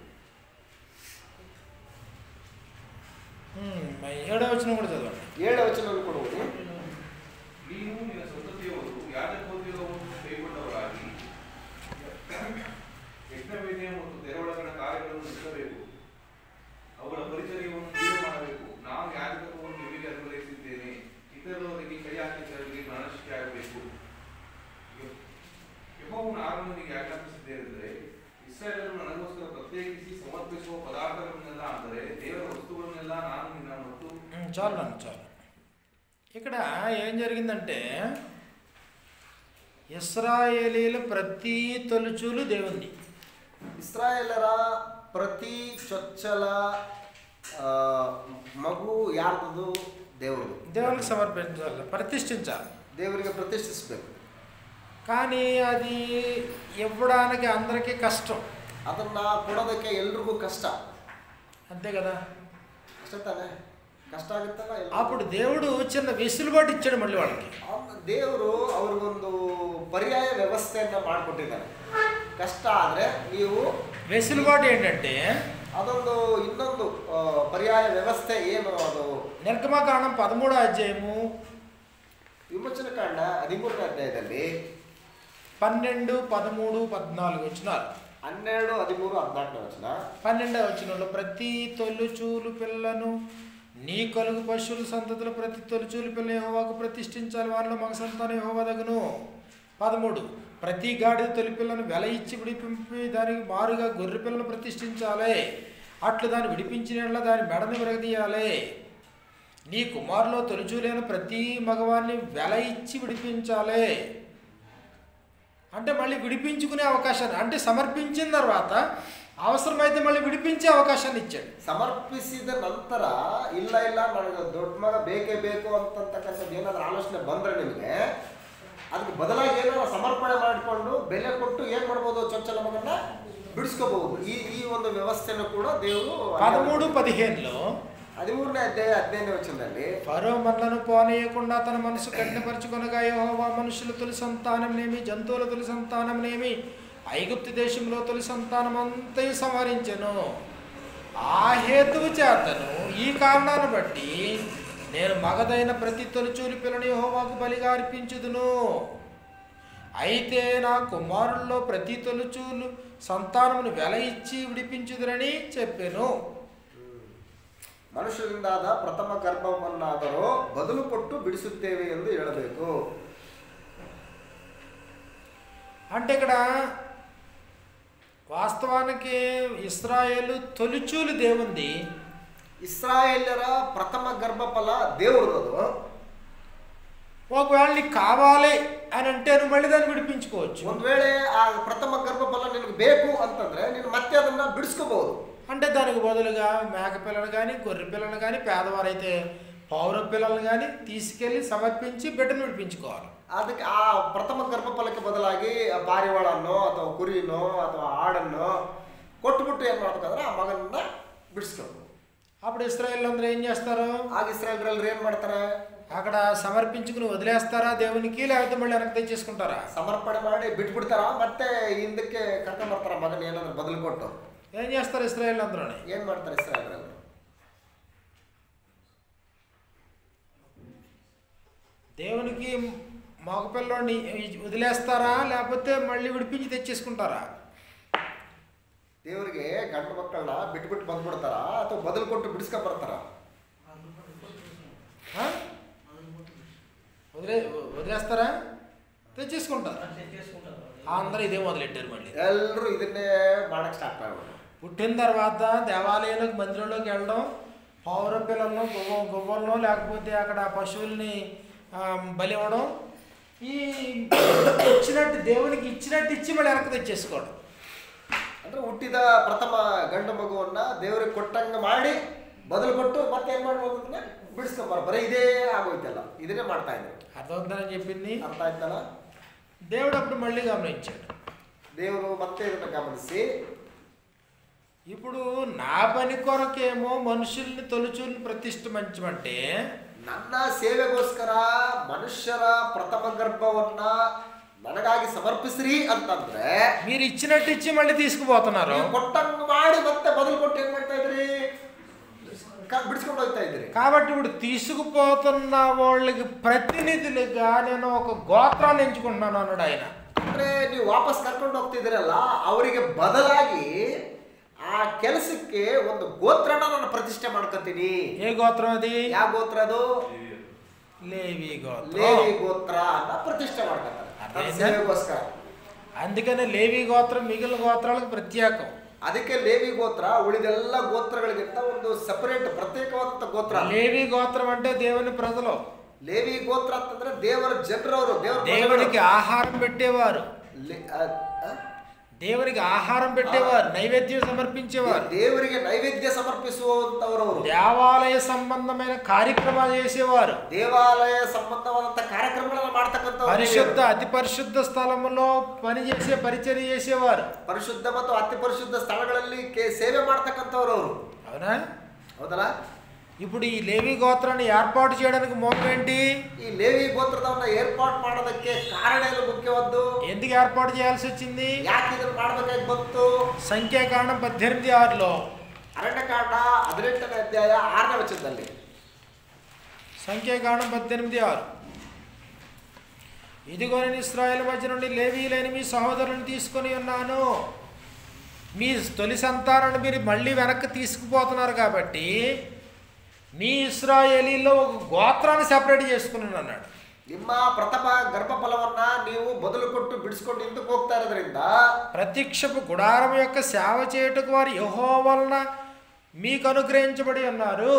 ಯೆಹೋವನು ಆರೋನನಿಗೆ ಆಜ್ಞಾಪಿಸಿದ್ದೇನೆಂದರೆ, ಇಸ್ರಾಯೇಲರು ನನಗೋಸ್ಕರ ಪ್ರತ್ಯೇಕಿಸಿ ಸಮರ್ಪಿಸುವ ಪದಾರ್ಥಗಳನ್ನೆಲ್ಲ, ಅಂದರೆ ದೇವರ ವಸ್ತುಗಳನ್ನೆಲ್ಲ ನಾನು ನಿನ್ನ ಮತ್ತು చాలు. ఇక్కడ ఏం జరిగిందంటే ఇశ్రాయేలీల ప్రతి తొలుచూలు దేవుంది. ఇస్రాయేలರ ప్రతి చొచ్చల మగు యార్ದು దేవుడు, దేవునికి సమర్పించాలి, ప్రతిష్ఠించాలి, దేవునికి ప్రతిష్ఠించಬೇಕು. కానీ అది ఇవ్వడానికి అందరికీ కష్టం. ಅದನ್ನ ಕೊಡೋದಕ್ಕೆ ಎಲ್ರಿಗೂ ಕಷ್ಟ, అంతే కదా. ಕಷ್ಟ ತಾನೆ, ಕಷ್ಟ ಆಗುತ್ತಲ್ಲ. అప్పుడు దేవుడు చిన్న వెసులుబాటు ఇచ్చాడు మళ్ళీ వాళ్ళకి. ದೇವರು ಅವ್ರಿಗೊಂದು ಪರ್ಯಾಯ ವ್ಯವಸ್ಥೆಯನ್ನ ಮಾಡಿಕೊಟ್ಟಿದ್ದಾರೆ. ಕಷ್ಟ ಆದ್ರೆ ನೀವು వెసులుబాటు ఏంటంటే ಅದೊಂದು ಇನ್ನೊಂದು ಪರ್ಯಾಯ ವ್ಯವಸ್ಥೆ ಏನು, ಅದು నిర్గమకాండం 13వ అధ్యాయము ವಿಮೋಚನಕಾಂಡ 13ನೇ ಅಧ್ಯಾಯದಲ್ಲಿ 12, 13, 14 వచనాలు. 12, 13, 14 వచన. 12వ వచనంలో ప్రతి తొలుచూలు పిల్లను నీ కలుగు పశువుల సంతతిలో ప్రతి తొలిచూలు పిల్ల యెహోవాకు ప్రతిష్ఠించాలి, వారిలో మగ సంతానం యెహోవా దగును. 13 ప్రతి గాడిద తొలి పిల్లను వెల ఇచ్చి విడిపింపి దానికి మారుగా గొర్రె పిల్లను ప్రతిష్ఠించాలి, అట్లు దాన్ని విడిపించిన దాని మెడని విరగదీయాలి. నీ కుమారులో తొలిచూలైన ప్రతి మగవాన్ని వెల ఇచ్చి విడిపించాలి. అంటే మళ్ళీ విడిపించుకునే అవకాశాన్ని, అంటే సమర్పించిన తర్వాత అవసరమైతే మళ్ళీ విడిపించే అవకాశాన్ని ఇచ్చాడు. ಸಮರ್ಪಿಸಿದ ನಂತರ ಇಲ್ಲ ನನಗೆ ದೊಡ್ಡ ಮಗ ಬೇಕೇ ಬೇಕು ಅಂತಕ್ಕಂಥದ್ದು ಏನಾದರೂ ಆಲೋಚನೆ ಬಂದರೆ ನಿಮಗೆ, ಅದಕ್ಕೆ ಬದಲಾಗಿ ಏನಾದ್ರು ಸಮರ್ಪಣೆ ಮಾಡಿಕೊಂಡು ಬೆಲೆ ಕೊಟ್ಟು ಏನು ಮಾಡ್ಬೋದು, ಚೊಚ್ಚಲ ಮಗನ್ನ ಬಿಡಿಸ್ಕೋಬಹುದು. ಈ ಒಂದು ವ್ಯವಸ್ಥೆನೂ ಕೂಡ ದೇವರು 13-15లో 13ನೇ ಅಧ್ಯಾಯ 15ನೇ ವಚನದಲ್ಲಿ ఫరో మనలను పోనీయకుండా తన మనసు కఠినపరచుకొనగా యెహోవా మనుషుల తొలి సంతానంనేమి జంతువుల తొలి సంతానంనేమి ఐగుప్తు దేశంలో తొలి సంతానం అంతయు సంహరించెను. ఆ హేతువు చేతను, ఈ కారణాన్ని బట్టి నేను మగదైన ప్రతి తొలిచూలి పిల్లను యెహోవాకు బలిగా అర్పించుదును. అయితే నా కుమారుల్లో ప్రతి తొలిచూలు సంతానమును వెల ఇచ్చి విడిపించుదురని చెప్పెను. ಮನುಷ್ಯರಿಂದಾದ ಪ್ರಥಮ ಗರ್ಭವನ್ನಾದರೂ ಬದಲು ಕೊಟ್ಟು ಬಿಡಿಸುತ್ತೇವೆ ಎಂದು ಹೇಳಬೇಕು. అంటే ఇక్కడ వాస్తవానికి ఇశ్రాయేలు తొలిచూలు దేవుంది, ఇశ్రాయేలರ ప్రథమ గర్భఫల దేవుడుదదు. ఒకవేళ నీకు కావాలి అని అంటే నువ్వు మళ్ళీ దాన్ని విడిపించుకోవచ్చు. ಒಂದು ವೇಳೆ ಆ ಪ್ರಥಮ ಗರ್ಭಫಲ ನಿನಗೆ ಬೇಕು ಅಂತಂದ್ರೆ ನೀನು ಮತ್ತೆ ಅದನ್ನ ಬಿಡಿಸ್ಕೋಬಹುದು. అంటే దానికి బదులుగా మేక పిల్లలు కానీ గొర్రె పిల్లలు కానీ, పేదవారైతే పౌర పిల్లలు కానీ తీసుకెళ్ళి సమర్పించి బిడ్డను విడిపించుకోవాలి. ಅದಕ್ಕೆ ಆ ಪ್ರಥಮ ಗರ್ಭಫಲಕ್ಕೆ ಬದಲಾಗಿ ಪಾರಿವಾಳನ್ನೋ ಅಥವಾ ಕುರಿನೋ ಅಥವಾ ಆಡನ್ನೋ ಕೊಟ್ಟುಬಿಟ್ಟು ಏನು ಮಾಡ್ಬೇಕಂದ್ರೆ ಆ ಮಗನನ್ನ ಬಿಡಿಸ್ಕೋಬೇಕು. అప్పుడు ఇశ్రాయేలు అందరూ ఏం చేస్తారు? ಆಗ ಇಸ್ರಾಯೇಲ್ರು ಏನು ಮಾಡ್ತಾರೆ? అక్కడ సమర్పించుకుని వదిలేస్తారా దేవునికి, లేకపోతే మళ్ళీ వెనక్కి తెచ్చేసుకుంటారా? ಸಮರ್ಪಣೆ ಮಾಡಿ ಬಿಟ್ಬಿಡ್ತಾರ, ಮತ್ತೆ ಹಿಂದಕ್ಕೆ ಕರ್ಕೊಂಡ್ಬರ್ತಾರ ಮಗನ ಏನಾದ್ರು ಬದಲು ಕೊಟ್ಟು. ఏం చేస్తారు ఇశ్రాయేలు అందరూ? ಏನ್ ಮಾಡ್ತಾರೆ ಇಸ್ರಾಯೇಲ್ರು? దేవునికి మగపిల్లోని వదిలేస్తారా, లేకపోతే మళ్ళీ విడిపించి తెచ్చేసుకుంటారా? ದೇವರಿಗೆ ಗಂಡು ಮಕ್ಕಳನ್ನ ಬಿಟ್ಬಿಟ್ಟು ಬಂದ್ಬಿಡ್ತಾರ ಅಥವಾ ಬದಲು ಕೊಟ್ಟು ಬಿಡಿಸ್ಕೊಂಡ್ ಬರ್ತಾರ? వదిలేస్తారా, తెచ్చేసుకుంటారు. అందరూ ఇదే మొదలెట్టారు. మళ్ళీ ఎల్లరూ ಇದನ್ನೇ ಮಾಡಕ್ స్టార్ట్ ಮಾಡ್ಬಿಟ್ಟು పుట్టిన తర్వాత దేవాలయంలోకి మందిరంలోకి వెళ్ళడం, పౌర పిల్లలను గువ్వలను లేకపోతే అక్కడ పశువుల్ని బలి ఇవ్వడం, ఈ ఇచ్చినట్టు దేవునికి ఇచ్చినట్టు ఇచ్చి మళ్ళీ వెనక్కి తెచ్చేసుకోవడం. ಅಂದ್ರೆ ಹುಟ್ಟಿದ ಪ್ರಥಮ ಗಂಡು ಮಗುವನ್ನ ದೇವರಿಗೆ ಕೊಟ್ಟಂಗ ಮಾಡಿ ಬದಲು ಕೊಟ್ಟು ಮತ್ತೆ ಏನ್ ಮಾಡ್ಬೋದು ಅಂದ್ರೆ ಬಿಡಿಸ್ಕೊಂಬಾರ. ಬರೀ ಇದೇ ಆಗೋಯ್ತಲ್ಲ, ಇದನ್ನೇ ಮಾಡ್ತಾ ಇದ್ರು. అర్థమవుతుందని చెప్పింది. ಅರ್ಥ ಆಯ್ತಲ್ಲ? దేవుడు అప్పుడు మళ్ళీ గమనించాడు. ದೇವರು ಮತ್ತೆ ಇದನ್ನ ಗಮನಿಸಿ, ఇప్పుడు నా పని కొరకేమో మనుషుల్ని తొలిచూల్ని ప్రతిష్ఠించమంటే, ನನ್ನ ಸೇವೆಗೋಸ್ಕರ ಮನುಷ್ಯರ ಪ್ರಥಮ ಗರ್ಭವನ್ನ ನನಗಾಗಿ ಸಮರ್ಪಿಸ್ರಿ ಅಂತಂದ್ರೆ మీరు ఇచ్చినట్టు ఇచ్చి మళ్ళీ తీసుకుపోతున్నారు. ಕೊಟ್ಟಂಗ ಮಾಡಿ ಮತ್ತೆ ಬದಲು ಕೊಟ್ಟು ಏನ್ ಮಾಡ್ತಾ ಇದ್ರಿ? బిడిచుకొని ಹೋಗ್ತಾ ಇದ್ರಿ. కాబట్టి ఇప్పుడు తీసుకుపోతున్న వాళ్ళకి ప్రతినిధులుగా నేను ఒక గోత్రాన్ని ఎంచుకుంటున్నాను అన్నాడు ఆయన. ಅಂದ್ರೆ ನೀವು ವಾಪಸ್ ಕರ್ಕೊಂಡು ಹೋಗ್ತಿದ್ದೀರಲ್ಲ, ಅವರಿಗೆ ಬದಲಾಗಿ ಆ ಕೆಲಸಕ್ಕೆ ಒಂದು ಗೋತ್ರನ ನಾನು ಪ್ರತಿಷ್ಠೆ ಮಾಡ್ಕೊತೀನಿ. ఏ గోత్రం అది? ಯಾವ ಗೋತ್ರ ಅದು? లేవి గోత్రం. ಲೇವಿ ಗೋತ್ರ ಅಂತ ಪ್ರತಿಷ್ಠೆ ಮಾಡ್ಕೊತಾರೆ ಸೇವೆಗೋಸ್ಕರ. అందుకనే లేవి గోత్రం మిగిలిన గోత్రాలకు ప్రత్యేకం. ಅದಕ್ಕೆ ಲೇವಿ ಗೋತ್ರ ಉಳಿದೆಲ್ಲ ಗೋತ್ರಗಳಿಗಿಂತ ಒಂದು ಸಪರೇಟ್ ಪ್ರತ್ಯೇಕವಾದಂತ ಗೋತ್ರ. లేవి గోత్రం అంటే దేవుని ప్రజలు. ಲೇವಿ ಗೋತ್ರ ಅಂತಂದ್ರೆ ದೇವರ ಜನರವರು, దేవునికి ఆహారం పెట్టేవారు, దేవునికి ఆహారం పెట్టేవారు, నైవేద్యం సమర్పించేవారు, ದೇವರಿಗೆ ನೈವೇದ್ಯ ಸಮರ್ಪಿಸುವಂತವರವರು, దేవాలయ సంబంధమైన కార్యక్రమాలు చేసేవారు, ದೇವಾಲಯ ಸಂಬಂಧವಾದಂತ ಕಾರ್ಯಕ್ರಮಗಳನ್ನು ಮಾಡ್ತಕ್ಕಂಥವರು, పరిశుద్ధ అతి పరిశుద్ధ స్థలములో పనిచేసే పరిచర్య చేసేవారు, ಪರಿಶುದ್ಧ ಮತ್ತು ಅತಿ ಪರಿಶುದ್ಧ ಸ್ಥಳಗಳಲ್ಲಿ ಸೇವೆ ಮಾಡ್ತಕ್ಕಂಥವ್ರು ಅವರು. అవునా? ಹೌದಲ್ಲ? ఇప్పుడు ఈ లేవి గోత్రాన్ని ఏర్పాటు చేయడానికి మూలం ఏంటి? ఈ లేవి గోత్రదವನ್ನ ఏర్పాటు ಮಾಡೋದಕ್ಕೆ ಕಾರಣ ಏನು ಮುಖ್ಯವಾದ್ದು? ఎందుకు ఏర్పాటు చేయాల్సి వచ్చింది? ಯಾಕೆ ಇದನ್ನು ಮಾಡಬೇಕಾಗಿ ಬಂತು? సంఖ్యాకాండం 18:6లో, ಅರಣ್ಯಕಾಂಡ 18ನೇ ಅಧ್ಯಾಯ 6ನೇ ವಚನದಲ್ಲಿ, సంఖ్యాకాండం 18:6, ఇదిగో నేను ఇశ్రాయేలు మధ్య నుండి లేవీయులైన మీ సహోదరులను తీసుకొని ఉన్నాను. మీ తొలి సంతానాన్ని మీరు మళ్ళీ వెనక్కి తీసుకుపోతున్నారు కాబట్టి మీ ఇశ్రాయేలీలో ఒక గోత్రాన్ని సెపరేట్ చేసుకున్నాను అన్నాడు. ನಿಮ್ಮ ಪ್ರಥಮ ಗರ್ಭಫಲವನ್ನ ನೀವು ಬದಲು ಕೊಟ್ಟು ಬಿಡಿಸ್ಕೊಂಡು ಹಿಂದಕ್ಕೆ ಹೋಗ್ತಾ ಇರೋದ್ರಿಂದ ప్రత్యక్షపు గుడారం యొక్క సేవ చేయుటకు వారు యెహోవా వలన మీకు అనుగ్రహించబడి ఉన్నారు.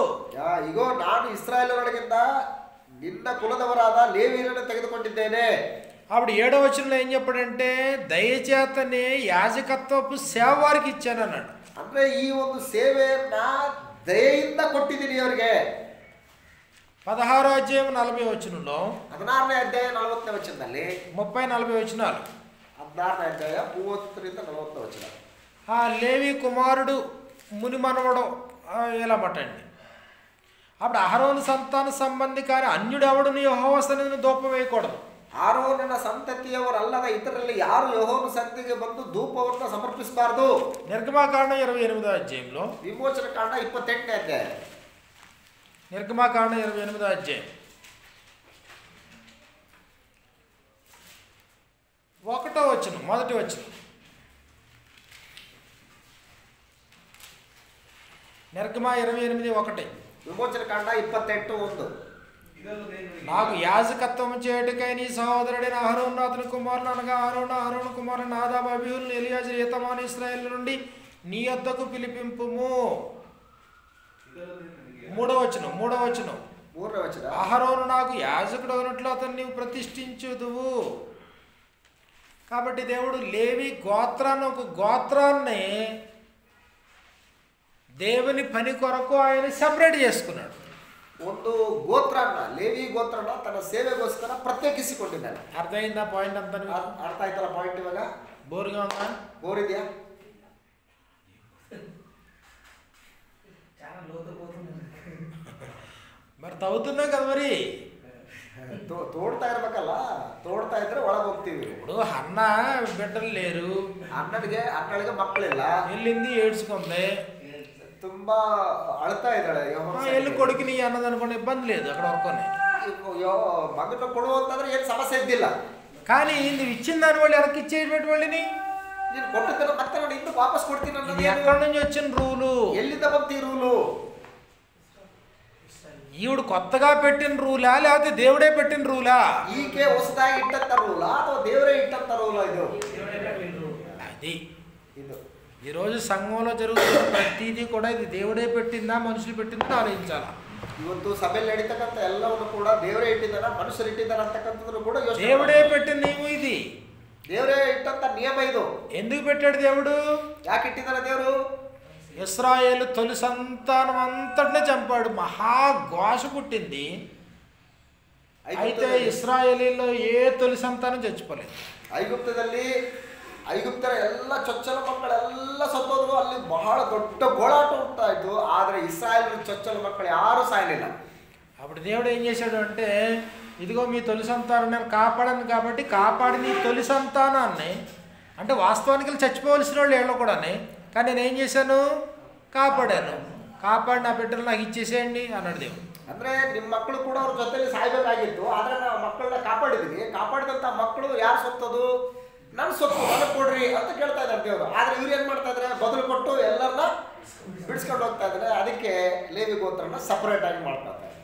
ಇಗೋ ನಾನು ಇಸ್ರಾಯೇಲರೊಳಗಿಂದ ನಿನ್ನ ಕುಲದವರಾದ ಲೇವಿಯರನ್ನು ತೆಗೆದುಕೊಂಡಿದ್ದೇನೆ. అప్పుడు 7వ వచనంలో ఏం చెప్పాడంటే దయచేతనే యాజకత్వపు సేవ వారికి ఇచ్చాను అన్నాడు. ಅಂದ್ರೆ ಈ ಒಂದು సేవೆಯನ್ನ దయಯಿಂದ కొట్టిದ್ದೀನಿ ಅವರಿಗೆ. 16వ అధ్యాయం 40వ వచనంలో, 16ನೇ ಅಧ್ಯಾಯ 40ನೇ ವಚನದಲ್ಲಿ, 30-40 వచనాలు, 16ನೇ ಅಧ್ಯಾಯ 30ರಿಂದ 40ನೇ ವಚನ, ఆ లేవి కుమారుడు ముని మనవడు ఇలా పట్టండి. అప్పుడు అహరోను సంతాన సంబంధి కానీ అన్యుడు ఎవడును యెహోవా సన్నిధిని ధూపం వేయకూడదు. ಆರೋನನ ಸಂತತಿಯವರಲ್ಲದ ಇತರರಲ್ಲಿ ಯಾರು ಯೆಹೋವನ ಸನ್ನಿಧಿಗೆ ಬಂದು ಧೂಪವನ್ನು ಸಮರ್ಪಿಸಬಾರದು. నిర్గమాకాండం 28వ అధ్యాయంలో, ವಿಮೋಚನ ಕಾಂಡ 28ನೇ ಅಧ್ಯಾಯ, నిర్గమాకాండం 28వ అధ్యాయం 1వ వచనం, మొదటి వచనం, నిర్గమ 28:1, ವಿಮೋಚನ ಕಾಂಡ 28:1, నాకు యాజకత్వం చేయుటకై నీ సహోదరుడైన అహరోను అతని కుమారులు అనగా అహరోను కుమారుడు నాదాబు అబీహులను ఎలియాజరు ఈతామాను ఇశ్రాయేలు నుండి నీ యొద్దకు పిలిపింపుము. 3వ వచనం, అహరోను నాకు యాజకుడు అయినట్లు అతన్ని నీవు ప్రతిష్ఠించుదువు. కాబట్టి దేవుడు లేవి గోత్రాన్ని, ఒక గోత్రాన్ని దేవుని పని కొరకు ఆయన సెపరేట్ చేసుకున్నాడు. ಒಂದು ಗೋತ್ರನ, ಲೇವಿ ಗೋತ್ರನ ತನ್ನ ಸೇವೆಗೋಸ್ಕರ ಪ್ರತ್ಯೇಕಿಸಿಕೊಂಡಿದ್ದಾನೆ. అర్థమైందా పాయింట్ అంతా? ಅರ್ಥ ಆಯ್ತಲ್ಲ ಪಾಯಿಂಟ್? ಇವಾಗ బోరుగా ఉందా? ಬೋರ್ ಇದೆಯಾ? మరి తవ్వుతున్నావు కదా, మరి ತೋಡ್ತಾ ಇರ್ಬೇಕಲ್ಲ, ತೋಡ್ತಾ ಇದ್ರೆ ಒಳಗೆ ಹೋಗ್ತೀವಿ. ఇప్పుడు అన్న బిడ్డలు లేరు, ಅಣ್ಣಳಿಗೆ ಮಕ್ಕಳಿಲ್ಲ, వెళ్ళింది ఏడ్చుకుంది, ತುಂಬಾ ಅಳ್ತಾ ಇದ್ದಾಳೆ. వెళ్ళి కొడుకుని అన్నది అనుకోండి, ఇబ్బంది లేదు అక్కడ వరకుని. మగను కొడు ಅಂತಂದ್ರೆ ಏನು ಸಮಸ್ಯೆ ಇದ್ದಿಲ್ಲ. కానీ నువ్వు ఇచ్చిన దాని వాళ్ళు వెనక్కి ఇచ్చేటువంటి వాళ్ళని నేను కొట్టుకున్న ಮತ್ತೆ ನಾನು ಇನ್ನು ವಾಪಸ್ ಕೊಡ್ತೀನಿ ಅನ್ನೋದು ఎక్కడి నుంచి వచ్చిన రూలు? ఎಲ್ಲಿಂದ ಬಂತು ಈ ರೂಲು? ఈవిడు కొత్తగా పెట్టిన రూలా లేకపోతే దేవుడే పెట్టిన రూలా? ಈಕೆ ಹೊಸದಾಗಿ ಇಟ್ಟಂತ ರೂಲಾ ಅಥವಾ ದೇವರೇ ಇಟ್ಟಂತ ರೂಲಾ? ಇದು అది ಇದು ఈరోజు సంఘంలో జరుగుతున్న ప్రతిదీ కూడా ఇది దేవుడే పెట్టిందా మనుషులు పెట్టిందా ఆలోచించాలా. ಇವತ್ತು ಸಭೆಯಲ್ಲಿ ನಡೀತಕ್ಕಂಥ ಎಲ್ಲವನ್ನು ಕೂಡ ದೇವರೇ ಇಟ್ಟಿದ್ದಾನ, ಮನುಷ್ಯರು ಇಟ್ಟಿದ್ದಾನ ಅಂತಕ್ಕಂಥದ್ದು ಕೂಡ దేవుడే పెట్టిన నియమం ఇది, ದೇವರೇ ಇಟ್ಟಂತ ನಿಯಮ ಇದು. ఎందుకు పెట్టాడు దేవుడు? ಯಾಕೆ ಇಟ್ಟಿದ್ದಾನೆ ದೇವರು? ఇశ్రాయేలు తొలి సంతానం అంతటినే చంపాడు, మహాఘోష పుట్టింది. అయితే ఇశ్రాయేలీలో ఏ తొలి సంతానం చచ్చిపోలేదు. ಐಗುಪ್ತರ ಎಲ್ಲ ಚೊಚ್ಚಲ ಮಕ್ಕಳೆಲ್ಲ ಸತ್ತೋದ್ರು. ಅಲ್ಲಿ ಬಹಳ ದೊಡ್ಡ ಗೋಳಾಟ ಉಂಟಾಯಿತು. ಆದರೆ ಇಸ್ರಾಯೇಲ್ ಚೊಚ್ಚಲ ಮಕ್ಕಳು ಯಾರೂ ಸಾಯಲಿಲ್ಲ. అప్పుడు దేవుడు ఏం చేశాడు అంటే, ఇదిగో మీ తొలి సంతానం నేను కాపాడాను కాబట్టి కాపాడిన ఈ తొలి సంతానాన్ని, అంటే వాస్తవానికి చచ్చిపోవలసిన వాళ్ళు ఏళ్ళు కూడా, కానీ నేను ఏం చేశాను, కాపాడాను. కాపాడి నా బిడ్డలు నాకు ఇచ్చేసేయండి అన్నాడు దేవుడు. ಅಂದರೆ ನಿಮ್ಮ ಮಕ್ಕಳು ಕೂಡ ಅವ್ರ ಜೊತೆಲಿ ಸಾಯ್ಬೇಕಾಗಿತ್ತು, ಆದರೆ ನಾವು ಮಕ್ಕಳನ್ನ ಕಾಪಾಡಿದ್ವಿ. ಕಾಪಾಡಿದಂಥ ಮಕ್ಕಳು ಯಾರು ಸತ್ತದು? ನನ್ನ ಸೊತ್ತು ನನಗೆ ಕೊಡ್ರಿ ಅಂತ ಕೇಳ್ತಾ ಇದ್ದಾರೆ ದೇವರು. ಆದರೆ ಇವ್ರು ಏನು ಮಾಡ್ತಾ ಇದ್ದಾರೆ, ಬದಲು ಕೊಟ್ಟು ಎಲ್ಲರನ್ನ ಬಿಡಿಸ್ಕೊಂಡು ಹೋಗ್ತಾ ಇದ್ದಾರೆ. ಅದಕ್ಕೆ ಲೇವಿ ಗೋತ್ರನ ಸಪರೇಟ್ ಆಗಿ ಮಾಡ್ತಾ ಇದ್ದಾರೆ.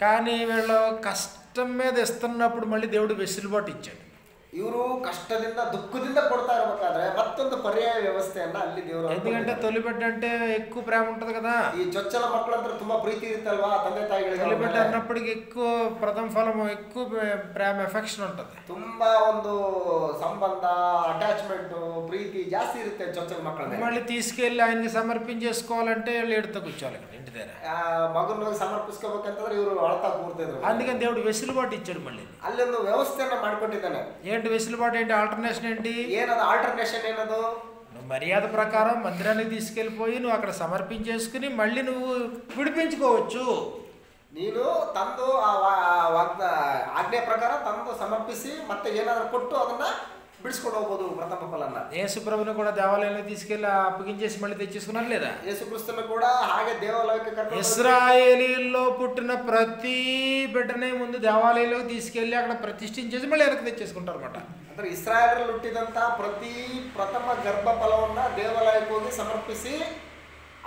కానీ వీళ్ళు కష్టం మీద ఇస్తున్నప్పుడు మళ్ళీ దేవుడు వెసులుబాటు ఇచ్చాడు. ಇವರು ಕಷ್ಟದಿಂದ ದುಃಖದಿಂದ ಕೊಡ್ತಾ ಇರಬೇಕಾದ್ರೆ ಮತ್ತೊಂದು పర్యాయ ವ್ಯವಸ್ಥೆಯನ್ನ ಅಲ್ಲಿ ದೇವರು ఎందుకంటే తొలిబిడ్డ అంటే ఎక్కువ ప్రేమ ఉంటది కదా. ಈ ಚೊಚ್ಚಲ ಮಕ್ಕಳಂದ್ರೆ ತುಂಬಾ ಪ್ರೀತಿ ಇರುತ್ತಲ್ವಾ ತಂದೆ ತಾಯಿಗಳಿಗೆ. తొలిబిడ్డ అన్నప్పటికి ఎక్కువ ప్రథమ ఫలం ఎక్కువ ప్రేమ ఎఫెక్షన్ ఉంటది. ತುಂಬಾ ಒಂದು సంబంధ అటాచ్మెంట్ ప్రీతి ಜಾಸ್ತಿ ಇರುತ್ತೆ ಚೊಚ್ಚಲ ಮಕ್ಕಳ ಮೇಲೆ. మళ్ళీ తీసుకెళ్ళి ఆయనకి సమర్పించేసుకోవాలంటే వీళ్ళు ఎడుతూ కూర్చోవాలి ఇక్కడ ఇంటి దగ్గర. ಮಗನ ಸಮರ್ಪಿಸ್ಕೋಬೇಕಂತಂದ್ರೆ ಇವರು ಅಳ್ತಾ ಕೂರ್ತಿದ್ರು. అందుకని దేవుడు వెసులుబాటు ఇచ్చాడు. మళ్ళీ ಅಲ್ಲಿ ಒಂದು ವ್ಯವಸ್ಥೆಯನ್ನ ಮಾಡ್ಕೊಂಡಿದ್ದಾನೆ. ఏంటి వెసులుబాటు ఏంటి? ఆల్టర్నేషన్ ఏంటి? ಏನದು ఆల్టర్నేషన్ ಏನದು? నువ్వు మర్యాద ప్రకారం మందిరానికి తీసుకెళ్ళిపోయి నువ్వు అక్కడ సమర్పించేసుకుని మళ్ళీ నువ్వు విడిపించుకోవచ్చు. ನೀನು ತಂದು ಆ ಆಜ್ಞೆ ಪ್ರಕಾರ ತಂದು ಸಮರ್ಪಿಸಿ ಮತ್ತೆ ಏನಾದರೂ ಕೊಟ್ಟು ಅದನ್ನ ಬಿಡಿಸ್ಕೊಂಡು ಹೋಗ್ಬೋದು ಪ್ರಥಮ ಫಲನ. యేసు ప్రభుని కూడా దేవాలయంలో తీసుకెళ్ళి అప్పగించేసి మళ్ళీ తెచ్చేసుకున్నారు లేదా? యేసు క్రీస్తుని కూడా ಹಾಗೆ ದೇವಾಲಯಕ್ಕೆ ಕರ್ಕೊಂಡು ఇశ్రాయేలీల్లో పుట్టిన ప్రతి బిడ్డని ముందు దేవాలయంలోకి తీసుకెళ్ళి అక్కడ ప్రతిష్ఠించేసి మళ్ళీ వెనక్కి తెచ్చేసుకుంటారు అన్నమాట. ಅಂದ್ರೆ ಇಸ್ರಾಯೇಲರಲ್ಲಿ ಹುಟ್ಟಿದಂತ ಪ್ರತಿ ಪ್ರಥಮ ಗರ್ಭ ಫಲವನ್ನ ದೇವಾಲಯಕ್ಕೆ ಹೋಗಿ ಸಮರ್ಪಿಸಿ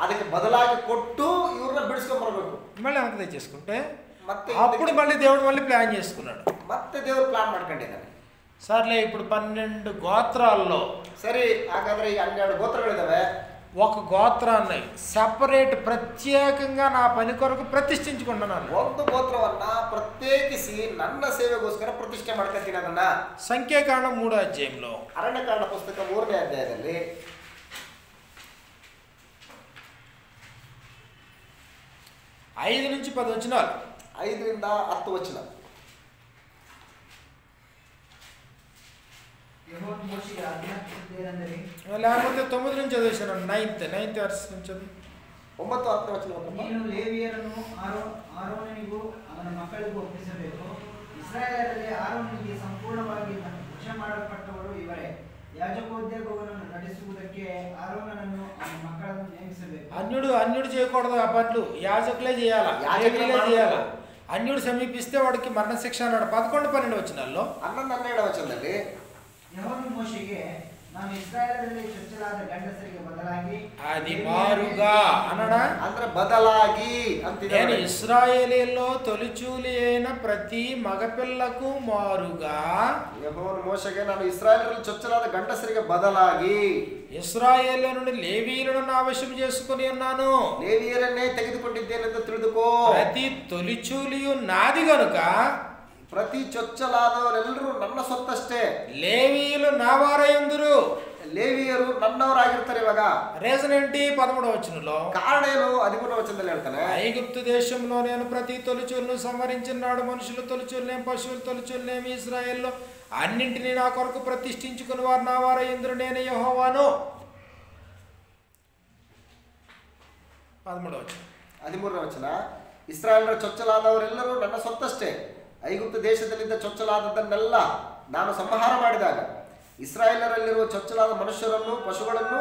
ಅದಕ್ಕೆ ಬದಲಾಗಿ ಕೊಟ್ಟು ಇವ್ರನ್ನ ಬಿಡಿಸ್ಕೊಂಡ್ ಬರಬೇಕು. మళ్ళీ వెనక్కి తెచ్చేసుకుంటే ಮತ್ತೆ అప్పుడు మళ్ళీ దేవుడు మళ్ళీ ప్లాన్ చేసుకున్నాడు. ಮತ್ತೆ ದೇವರು ಪ್ಲಾನ್ ಮಾಡ್ಕೊಂಡಿದ್ದಾನೆ. సర్లే ఇప్పుడు 12 గోత్రాల్లో ಸರಿ, ಹಾಗಾದ್ರೆ ಈ 12 ಗೋತ್ರಗಳಿದಾವೆ. ఒక గోత్రాన్ని సెపరేట్ ప్రత్యేకంగా నా పని కొరకు ప్రతిష్ఠించుకుంటున్నాను. ಒಂದು ಗೋತ್ರವನ್ನ ಪ್ರತ್ಯೇಕಿಸಿ ನನ್ನ ಸೇವೆಗೋಸ್ಕರ ಪ್ರತಿಷ್ಠೆ ಮಾಡ್ಕೊತೀನಿ. ಅದನ್ನ సంఖ్యాకాండం 3వ అధ్యాయంలో ಅರಣ್ಯಕಾಂಡ ಪುಸ್ತಕ 3ನೇ ಅಧ್ಯಾಯದಲ್ಲಿ 5 నుంచి 10 వచనాలు, 5 ರಿಂದ 10 ವಚನ. లేకపోతే 9 నుంచి చదివేశాను. 9th వర్స్ నుంచి చదువు. 9, 10 ವಚನ. ನೀನು ಲೇವಿಯರನ್ನು ಆರೋನನಿಗೂ ಅವನ ಮಕ್ಕಳಿಗೂ ಒಪ್ಪಿಸಬೇಕು. ಇಸ್ರಾಯೇಲರಲ್ಲಿ ಆರೋನನಿಗೆ ಸಂಪೂರ್ಣವಾಗಿ ವಶ ಮಾಡಲ್ಪಟ್ಟವರು ಇವರೇ. యాజకోద్యోగವನ್ನು ನಡೆಸುವುದಕ್ಕೆ ఆరోననನ್ನು ಅವನ మక్కలను ನೇಮಿಸಬೇಕು. అన్యుడు చేయకూడదు ఆ పనులు, యాజకులే చేయాలి, యాజకులే చేయాలి. అన్యుడు సమీపిస్తే వాడికి మరణశిక్ష అన్నాడు. 11-12 వచనాల్లో 11-12 ವಚನದಲ್ಲಿ యెహోవా మోషేಗೆ ನಾನು ఇశ్రాయేలರಲ್ಲಿ ಚೊಚ್ಚಲಾದ ಗಂಡಸರಿಗೆ ಬದಲಾಗಿ అది మారుగా అనడా, ಅಂದ್ರೆ ಬದಲಾಗಿ నేను ಅಂತಿದ್ದಾನೆ. ఇశ్రాయేలీలో తొలిచూలి అయిన ప్రతి మగపిల్లకు మారుగా ಯೆಹೋವನ ಮೋಶೆಗೆ ನಾನು ಇಸ್ರಾಯೇಲರಲ್ಲಿ ಚೊಚ್ಚಲಾದ ಗಂಡಸರಿಗೆ ಬದಲಾಗಿ ఇశ్రాయేలు నుండి లేవీయులను నా వశం చేసుకుని ఉన్నాను. ಲೇವಿಯರನ್ನೇ ತೆಗೆದುಕೊಂಡಿದ್ದೇನೆಂದು ತಿಳಿದುಕೋ. ప్రతి తొలిచూలియు నాది గనుక ಪ್ರತಿ ಚೊಚ್ಚಲಾದವರೆಲ್ಲರೂ ನನ್ನ ಸೊತ್ತಷ್ಟೇ. లేవీయులు నా వారయందురు. ಲೇವಿಯರು ನನ್ನವರಾಗಿರ್ತಾರೆ. ಇವಾಗ రీజన్ ఏంటి? 13వ వచనంలో ಕಾರಣ ಏನು? 13ನೇ ವಚನದಲ್ಲಿ ಹೇಳ್ತಾನೆ, ఐగుప్తు దేశంలో నేను ప్రతి తొలిచూలును సంహరించినాడు. మనుషులు తొలిచూలునేం, పశువులు తొలిచూలునేమి ఇశ్రాయేల్లో అన్నింటినీ నా కొరకు ప్రతిష్ఠించుకుని వారు నా వారయందురు, నేను యెహోవాను. 13వ వచనం. 13ನೇ ವಚನ, ಇಸ್ರಾಯೇಲರ ಚೊಚ್ಚಲಾದವರೆಲ್ಲರೂ ನನ್ನ ಸೊತ್ತಷ್ಟೇ. ಐಗುಪ್ತ ದೇಶದಲ್ಲಿದ್ದ ಚೊಚ್ಚಲಾದದ್ದನ್ನೆಲ್ಲ ನಾನು ಸಂಹಾರ ಮಾಡಿದಾಗ ಇಸ್ರಾಯೇಲರಲ್ಲಿರುವ ಚೊಚ್ಚಲಾದ ಮನುಷ್ಯರನ್ನು ಪಶುಗಳನ್ನು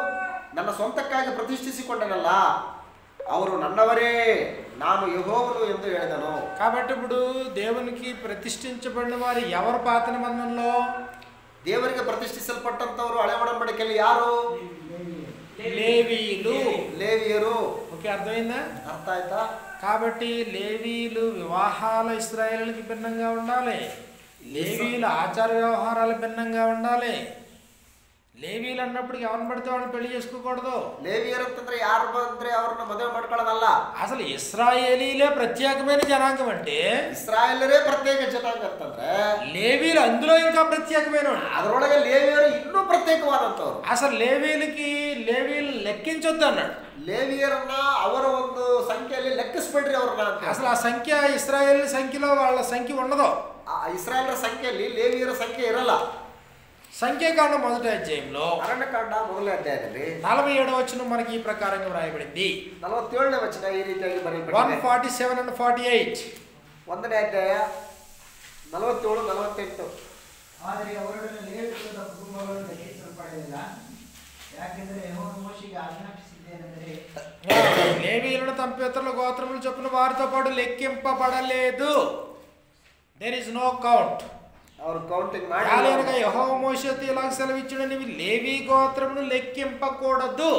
ನನ್ನ ಸ್ವಂತಕ್ಕಾಗಿ ಪ್ರತಿಷ್ಠಿಸಿಕೊಂಡನಲ್ಲ, ಅವರು ನನ್ನವರೇ, ನಾನು ಯೆಹೋವನು ಎಂದು ಹೇಳಿದನು. కాబట్టి ఇప్పుడు దేవునికి ప్రతిష్ఠించబడిన వారు ఎవరు? పాత నిబంధనలో ದೇವರಿಗೆ ಪ್ರತಿಷ್ಠಿಸಲ್ಪಟ್ಟಂತವರು ಹಳೆ ಒಡಂಬಡಿಕೆಯಲ್ಲಿ ಯಾರು? లేవీయులు. ಲೇವಿಯರು. ఓకే, అర్థమైందా? ಅರ್ಥ ಆಯ್ತಾ? కాబట్టి లేవీయులు వివాహాల ఇశ్రాయేలుకి భిన్నంగా ఉండాలి. లేవీయుల ఆచార వ్యవహారాలు భిన్నంగా ఉండాలి. లేవీయులు అన్నప్పుడు ఎవరిని పడితే వాళ్ళని పెళ్లి చేసుకోకూడదు. ಲೇವಿಯರು ಅಂತಂದ್ರೆ ಯಾರು ಬಂದ್ರೆ ಅವ್ರನ್ನ ಮದುವೆ ಮಾಡ್ಕೊಳ್ಳೋದಲ್ಲ. అసలు ఇశ్రాయేలీలే ప్రత్యేకమైన జనాంగం అంటే ಇಸ್ರಾಯೇಲರೇ ಪ್ರತ್ಯೇಕ ಜನಾಂಗ ಅಂತಂದ್ರೆ లేవీయులు అందులో ఇంకా ప్రత్యేకమైన వాళ్ళు. ಅದರೊಳಗೆ ಲೇವಿಯರು ಇನ್ನೂ ಪ್ರತ್ಯೇಕವಾದಂತವ್ರು. అసలు లేవీయులు లెక్కించొద్దు అన్నాడు. ಲೇವಿಯರನ್ನ ಅವರ ಒಂದು ಸಂಖ್ಯೆಯಲ್ಲಿ ಲೆಕ್ಕಿಸ್ಬೇಡ್ರಿ ಅವ್ರನ್ನ ಅಂತ. అసలు ఆ సంఖ్య ఇశ్రాయేల్ సంఖ్యలో వాళ్ళ సంఖ్య ఉండదు. ಆ ಇಸ್ರಾಯೇಲರ ಸಂಖ್ಯೆಯಲ್ಲಿ ಲೇವಿಯರ ಸಂಖ್ಯೆ ಇರಲ್ಲ. సంఖ్యాకాండం 1వ అధ్యాయంలో ಅರಣ್ಯಕಾಂಡ 1ನೇ ಅಧ್ಯಾಯದಲ್ಲಿ 47వ వచనం మనకి ఈ ప్రకారంగా వ్రాయబడింది. 47ನೇ ವಚನ ಈ ರೀತಿಯಾಗಿ ಬರೆಯಲ್ಪಟ್ಟಿದೆ. 147 and 48. 1ನೇ ಅಧ್ಯಾಯ 47, 48. ಆದರೆ ಅವರೊಡನೆ ಲೇವಿ ಕುಲದ ಕುಟುಂಬಗಳು ಲೆಕ್ಕಿಸಲ್ಪಡಲಿಲ್ಲ. ಯಾಕೆಂದರೆ ಯೆಹೋವನ ಮೋಶೆಗೆ ಆಜ್ಞಾಪಿಸಿದ್ದೇನೆಂದರೆ లేవీయులను తమ పితరుల గోత్రములు చొప్పున వారితో పాటు లెక్కింపబడలేదు. There is no count. ಅವರು ಕೌಂಟಿಂಗ್ ಮಾಡಿ యాలేనగా యెహోవా మోషేతో ఇలాగ సెలవిచ్చును, నీవు లేవీ గోత్రమును లెక్కింపకూడదు.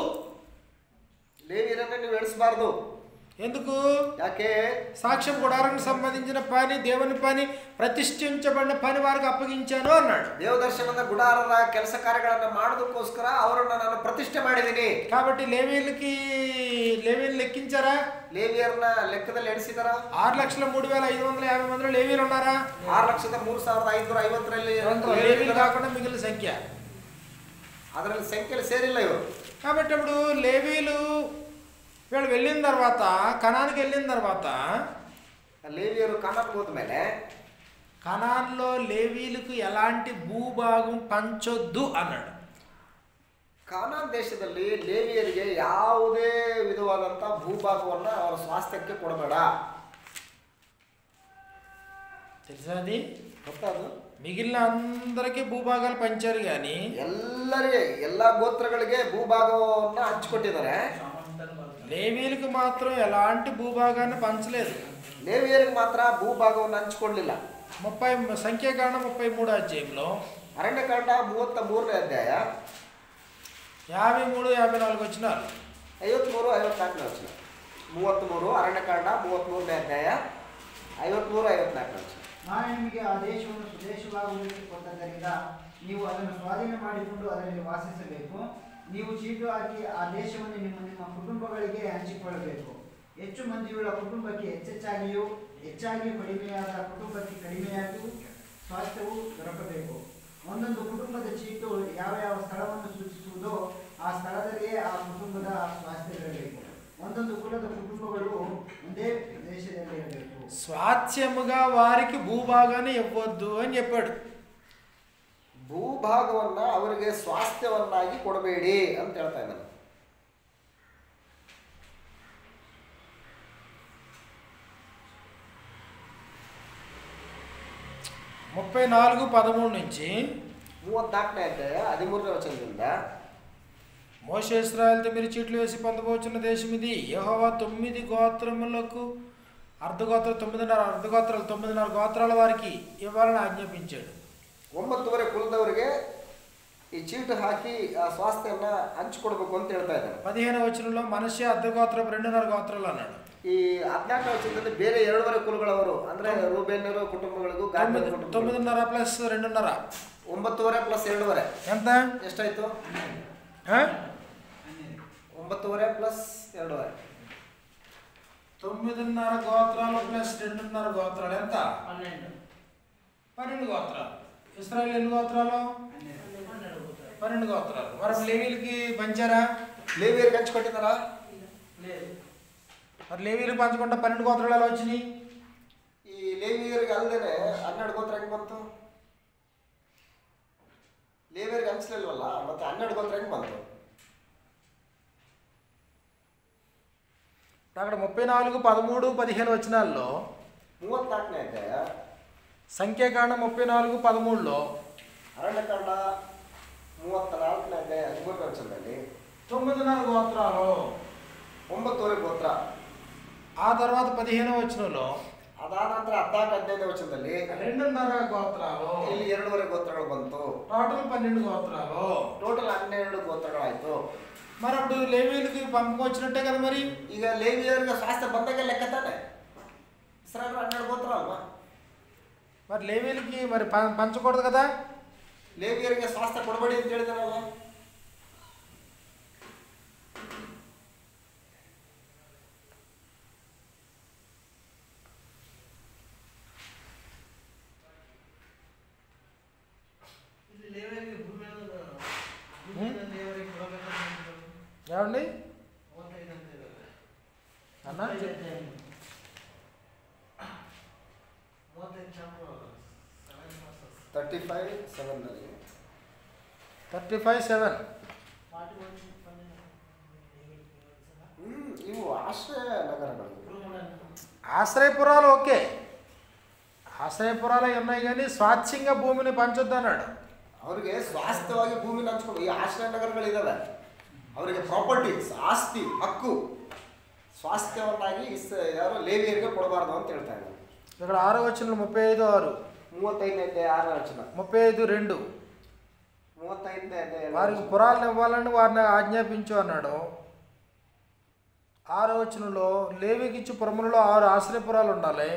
ಲೇವಿಯರನ್ನ ನೀವು ಎಣಿಸಬಾರದು. ఎందుకు? ಯಾಕೆ? సాక్ష్యం గుడారానికి సంబంధించిన పని, దేవుని పని, ప్రతిష్ఠించబడిన పని వారికి అప్పగించాను అన్నాడు. ದೇವದರ್ಶನದ ಗುಡಾರದ ಕೆಲಸ ಕಾರ್ಯಗಳನ್ನು ಮಾಡೋದಕ್ಕೋಸ್ಕರ ಅವರನ್ನ ನಾನು ಪ್ರತಿಷ್ಠೆ ಮಾಡಿದ್ದೀನಿ. కాబట్టి లేవీలు లెక్కించారా? ಲೇವಿಯರ್ನ ಲೆಕ್ಕದಲ್ಲಿ ಎಣಿಸಿದಾರ? 6,03,550 మందిలో లేవీలు ఉన్నారా? 6,03,550ರಲ್ಲಿ లేవీలు కాకుండా మిగిలిన సంఖ్య ಅದರಲ್ಲಿ ಸಂಖ್ಯೆಯಲ್ಲಿ ಸೇರಿಲ್ಲ ಇವರು. కాబట్టి ఇప్పుడు లేవీలు వీళ్ళు వెళ్ళిన తర్వాత, కనాన్కి వెళ్ళిన తర్వాత, ಲೇವಿಯರು ಕಾನಾನ್ಗೆ ಹೋದ ಮೇಲೆ కనాన్లో లేవీలకు ఎలాంటి భూభాగం పంచొద్దు అన్నాడు. ಕಾನಾನ್ ದೇಶದಲ್ಲಿ ಲೇವಿಯರಿಗೆ ಯಾವುದೇ ವಿಧವಾದಂಥ ಭೂಭಾಗವನ್ನ ಅವರ ಸ್ವಾಸ್ಥ್ಯಕ್ಕೆ ಕೊಡಬೇಡ. తెలుసా? అది ಗೊತ್ತದು. మిగిలిన అందరికీ భూభాగాలు పంచారు, కానీ ಎಲ್ಲ ಗೋತ್ರಗಳಿಗೆ ಭೂಭಾಗವನ್ನ ಹಂಚಿಕೊಟ್ಟಿದ್ದಾರೆ. లేవీలకు మాత్రం ఎలాంటి భూభాగాన్ని పంచలేదు. ಲೇವಿಯರಿಗೆ ಮಾತ್ರ ಭೂಭಾಗವನ್ನು ಹಂಚಿಕೊಳ್ಳಲಿಲ್ಲ. సంఖ్యాకాండం 33 అధ్యాయంలో, ಅರಣ್ಯಕಾಂಡ 33ನೇ ಅಧ್ಯಾಯ 53, 54 వచనాలు. 53, 54ನೇ ವಚನ. 33 ಅರಣ್ಯಕಾಂಡ 33ನೇ ಅಧ್ಯಾಯ 53, 54ನೇ ವಚನ. ನಾನು ನಿಮಗೆ ಆ ದೇಶವನ್ನು ಸ್ವದೇಶವಾಗುವುದಕ್ಕೆ ಕೊಟ್ಟದ್ದರಿಂದ ನೀವು ಅದನ್ನು ಸ್ವಾಧೀನ ಮಾಡಿಕೊಂಡು ಅದರಲ್ಲಿ ವಾಸಿಸಬೇಕು. ನೀವು ಚೀಟು ಹಾಕಿ ಆ ದೇಶವನ್ನು ನಿಮ್ಮ ಕುಟುಂಬಗಳಿಗೆ ಹಂಚಿಕೊಳ್ಳಬೇಕು. ಹೆಚ್ಚು ಮಂದಿಯುಳ್ಳ ಕುಟುಂಬಕ್ಕೆ ಹೆಚ್ಚಾಗಿಯೂ ಕಡಿಮೆಯಾದ ಕುಟುಂಬಕ್ಕೆ ಕಡಿಮೆಯಾಗಿಯೂ ಸ್ವಾಸ್ಥ್ಯವು ದೊರಕಬೇಕು. ಒಂದೊಂದು ಕುಟುಂಬದ ಚೀಟು ಯಾವ ಸ್ಥಳವನ್ನು ಸೂಚಿಸುವುದೋ ಆ ಸ್ಥಳದಲ್ಲಿಯೇ ಆ ಕುಟುಂಬದ ಸ್ವಾಸ್ಥ್ಯವಿರಬೇಕು. ಒಂದೊಂದು ಕುಲದ ಕುಟುಂಬಗಳು ಒಂದೇ ದೇಶದಲ್ಲಿ ಇರಬೇಕು. స్వాస్థ్యముగా వారికి భూభాగాన్ని ఇవ్వద్దు అని చెప్పాడు. ಭೂಭಾಗವನ್ನ ಅವರಿಗೆ ಸ್ವಾಸ್ಥ್ಯವನ್ನಾಗಿ ಕೊಡಬೇಡಿ ಅಂತ ಹೇಳ್ತಾ ಇದ್ದಾನೆ. 34:13 నుంచి 34ನೇ ಅಧ್ಯಾಯ 13ನೇ వచనದಿಂದ, మోషే ఇశ్రాయేలుతో మీరు చీట్లు వేసి పొందబోచున్న దేశం ఇది. యెహోవా 9 గోత్రములకు అర్ధగోత్రాలు 9.5 గోత్రాల వారికి ఇవ్వాలని ఆజ్ఞాపించాడు. 9 ಕುಲದವರಿಗೆ ಈ ಚೀಟು ಹಾಕಿ ಆ ಸ್ವಾಸ್ಥ್ಯವನ್ನ ಹಂಚಿಕೊಡ್ಬೇಕು ಅಂತ ಹೇಳ್ತಾ ಇದ್ದಾನೆ. 15వ వచనంలో మనష్య అర్ధగోత్రం 2.5 గోత్రాలు అన్నాడు. ಈ 14ನೇ ವಚನದಲ್ಲಿ ಬೇರೆ 2.5 ಕುಲಗಳವರು ಅಂದ್ರೆ ರೂಬೇನ್ಯರ ಕುಟುಂಬಗಳಿಗೂ 9.5 ప్లస్ 2.5 9.5 ಪ್ಲಸ್ 2.5 ఎంత? ಎಷ್ಟಾಯ್ತು? 9.5 ಪ್ಲಸ್ 2.5 9.5 గోత్రాలు ప్లస్ 2.5 గోత్రాలు ఎంత? 12 గోత్రాలు. ఇశ్రాయేలు ఎన్ని గోత్రాలు? 12 గోత్రాలు. మరి లేవీలకి పంచారా? ಲೇವಿಯರಿಗೆ ಹಂಚಿಕೊಟ್ಟಿದ್ದಾರಾ? మరి లేవీలకు పంచకుండా 12 గోత్రాలు ఎలా వచ్చినాయి? ಈ ಲೇವಿಯರಿಗೆ ಅಲ್ಲದೇನೆ 12 ಗೋತ್ರ ಹೆಂಗ್ ಬಂತು? ಲೇವಿಯರಿಗೆ ಹಂಚಲಿಲ್ವಲ್ಲ, ಮತ್ತೆ 12 ಗೋತ್ರ ಹೆಂಗ್ ಬಂತು? అక్కడ 34, 13, 15 వచనాల్లో 34ನೇ ಅಧ್ಯಾಯ సంఖ్యాకాండం 34, 13లో ಅರಣ್ಯಕಾಂಡ 34ನೇ ಅಧ್ಯಾಯ 13ನೇ ವಚನದಲ್ಲಿ 9.5 గోత్రాలు 9.5 ಗೋತ್ರ. ఆ తర్వాత 15వ వచనంలో ಅದಾದ ನಂತರ 14-15ನೇ ವಚನದಲ್ಲಿ 2.5 గోత్రాలు. ಇಲ್ಲಿ 2.5 ಗೋತ್ರಗಳು ಬಂತು. టోటల్ 12 గోత్రాలు. ಟೋಟಲ್ 12 ಗೋತ್ರಗಳಾಯ್ತು. మరి అప్పుడు లేవీలకి పంపకం వచ్చినట్టే కదా. మరి ಈಗ ಲೇವಿಯರಿಗೆ ಸ್ವಾಸ್ಥ್ಯ ಬಂದಾಗ ಲೆಕ್ಕ ತಾನೆ. ಇಸ್ರಾಯೇಲ್ 12 ಗೋತ್ರ ಅಲ್ವಾ? మరి లేవీలకి మరి పంచకూడదు కదా. ಲೇವಿಯರಿಗೆ ಸ್ವಾಸ್ಥ್ಯ ಕೊಡಬೇಡಿ ಅಂತ ಹೇಳಿದಾರಲ್ಲ. ఏమండి అన్న? 35:7 ಇವು ಆಶ್ರಯ ನಗರಗಳು. ఆశ్రయపురాలు ఓకే, ఆశ్రయపురాలు ఉన్నాయి, కానీ స్వాచ్ఛంగా భూమిని పంచొద్దు అన్నాడు. ಅವರಿಗೆ ಸ್ವಾಸ್ಥ್ಯವಾಗಿ ಭೂಮಿನ ಹಂಚ್ಕೊಂಡು ಈ ಆಶ್ರಯ ನಗರಗಳಿದಾವೆ, ಅವರಿಗೆ ಪ್ರಾಪರ್ಟೀಸ್, ಆಸ್ತಿ, ಹಕ್ಕು, ಸ್ವಾಸ್ಥ್ಯವನ್ನಾಗಿ ಯಾರು ಲೇವಿಯರಿಗೆ ಕೊಡಬಾರ್ದು ಅಂತ ಹೇಳ್ತಾ ಇದ್ದಾರೆ. ఇక్కడ 6వ వచనం 35:6, 35ನೇ ಅಧ್ಯಾಯ 6ನೇ ವಚನ, 35:2 35ನೇ ಅಧ್ಯಾಯ వారికి పురాలను ఇవ్వాలని వారిని ఆజ్ఞాపించు అన్నాడు. 6వ వచనంలో లేవికి ఇచ్చు పురములలో 6 ఆశ్రయపురాలు ఉండాలి.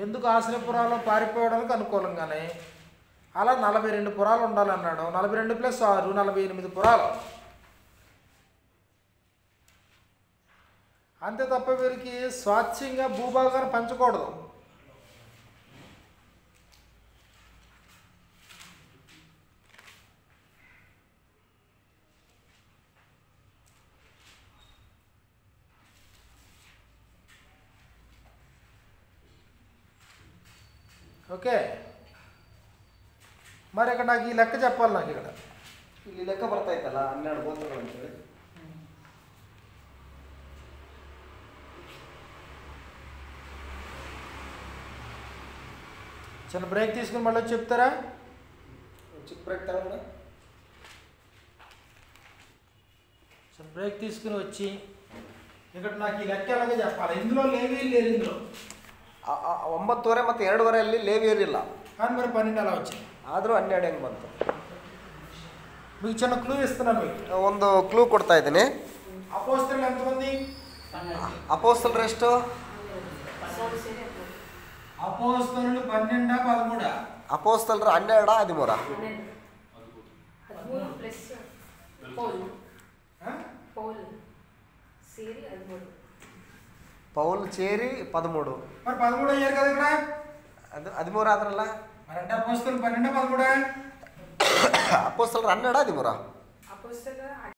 ఎందుకు ఆశ్రయపురాలు పారిపోవడానికి అనుకూలంగానే అలా 42 పురాలు ఉండాలన్నాడు. 42 + 6 48 పురాలు. అంతే తప్ప వీరికి స్వాచ్ఛంగా భూభాగాన్ని పంచకూడదు. ఓకే, మరి ఇక్కడ నాకు ఈ లెక్క చెప్పాలి. నాకు ఇక్కడ ಇಲ್ಲಿ ಲೆಕ್ಕ ಬರ್ತಾ ಇತ್ತಲ್ಲ 12 ಗೋತ್ರಗಳು ಅಂತೇಳಿ. చిన్న బ్రేక్ తీసుకుని మళ్ళీ చెప్తారా? ಚಿಕ್ಕ ಬ್ರೇಕ್ ತಗೊಂಡ చిన్న బ్రేక్ తీసుకుని వచ్చి ఇక్కడ నాకు ఈ లెక్క ఎలాగో చెప్పాలి. ఇందులో లేవీ లేరు. ఇందులో 9:30 ಮತ್ತು 2:30 ಲೇವಿಯರಿಲ್ಲ. కానీ మరి 12 అలా వచ్చింది. ಆದರೂ 12 ಹೆಂಗೆ ಬಂತು? మీకు చిన్న క్లూ ఇస్తున్నాను. మీకు ಒಂದು ಕ್ಲೂ ಕೊಡ್ತಾ ಇದ್ದೀನಿ. అపోస్తలులు ఎంతమంది? ಅಪೋಸ್ತಲರು ಎಷ್ಟು? అపోస్తలులు 12 13. ಅಪೋಸ್ತಲರು 12 13. పౌలు చేరి 13. మరి 13 అయ్యారు కదా ఇక్కడ. ಅದು 13 ಆದ್ರಲ್ಲ. మరి అంటే అపోస్తలులు 12 13. ಅಪೋಸ್ತಲರು 12 13. అపోస్తలుల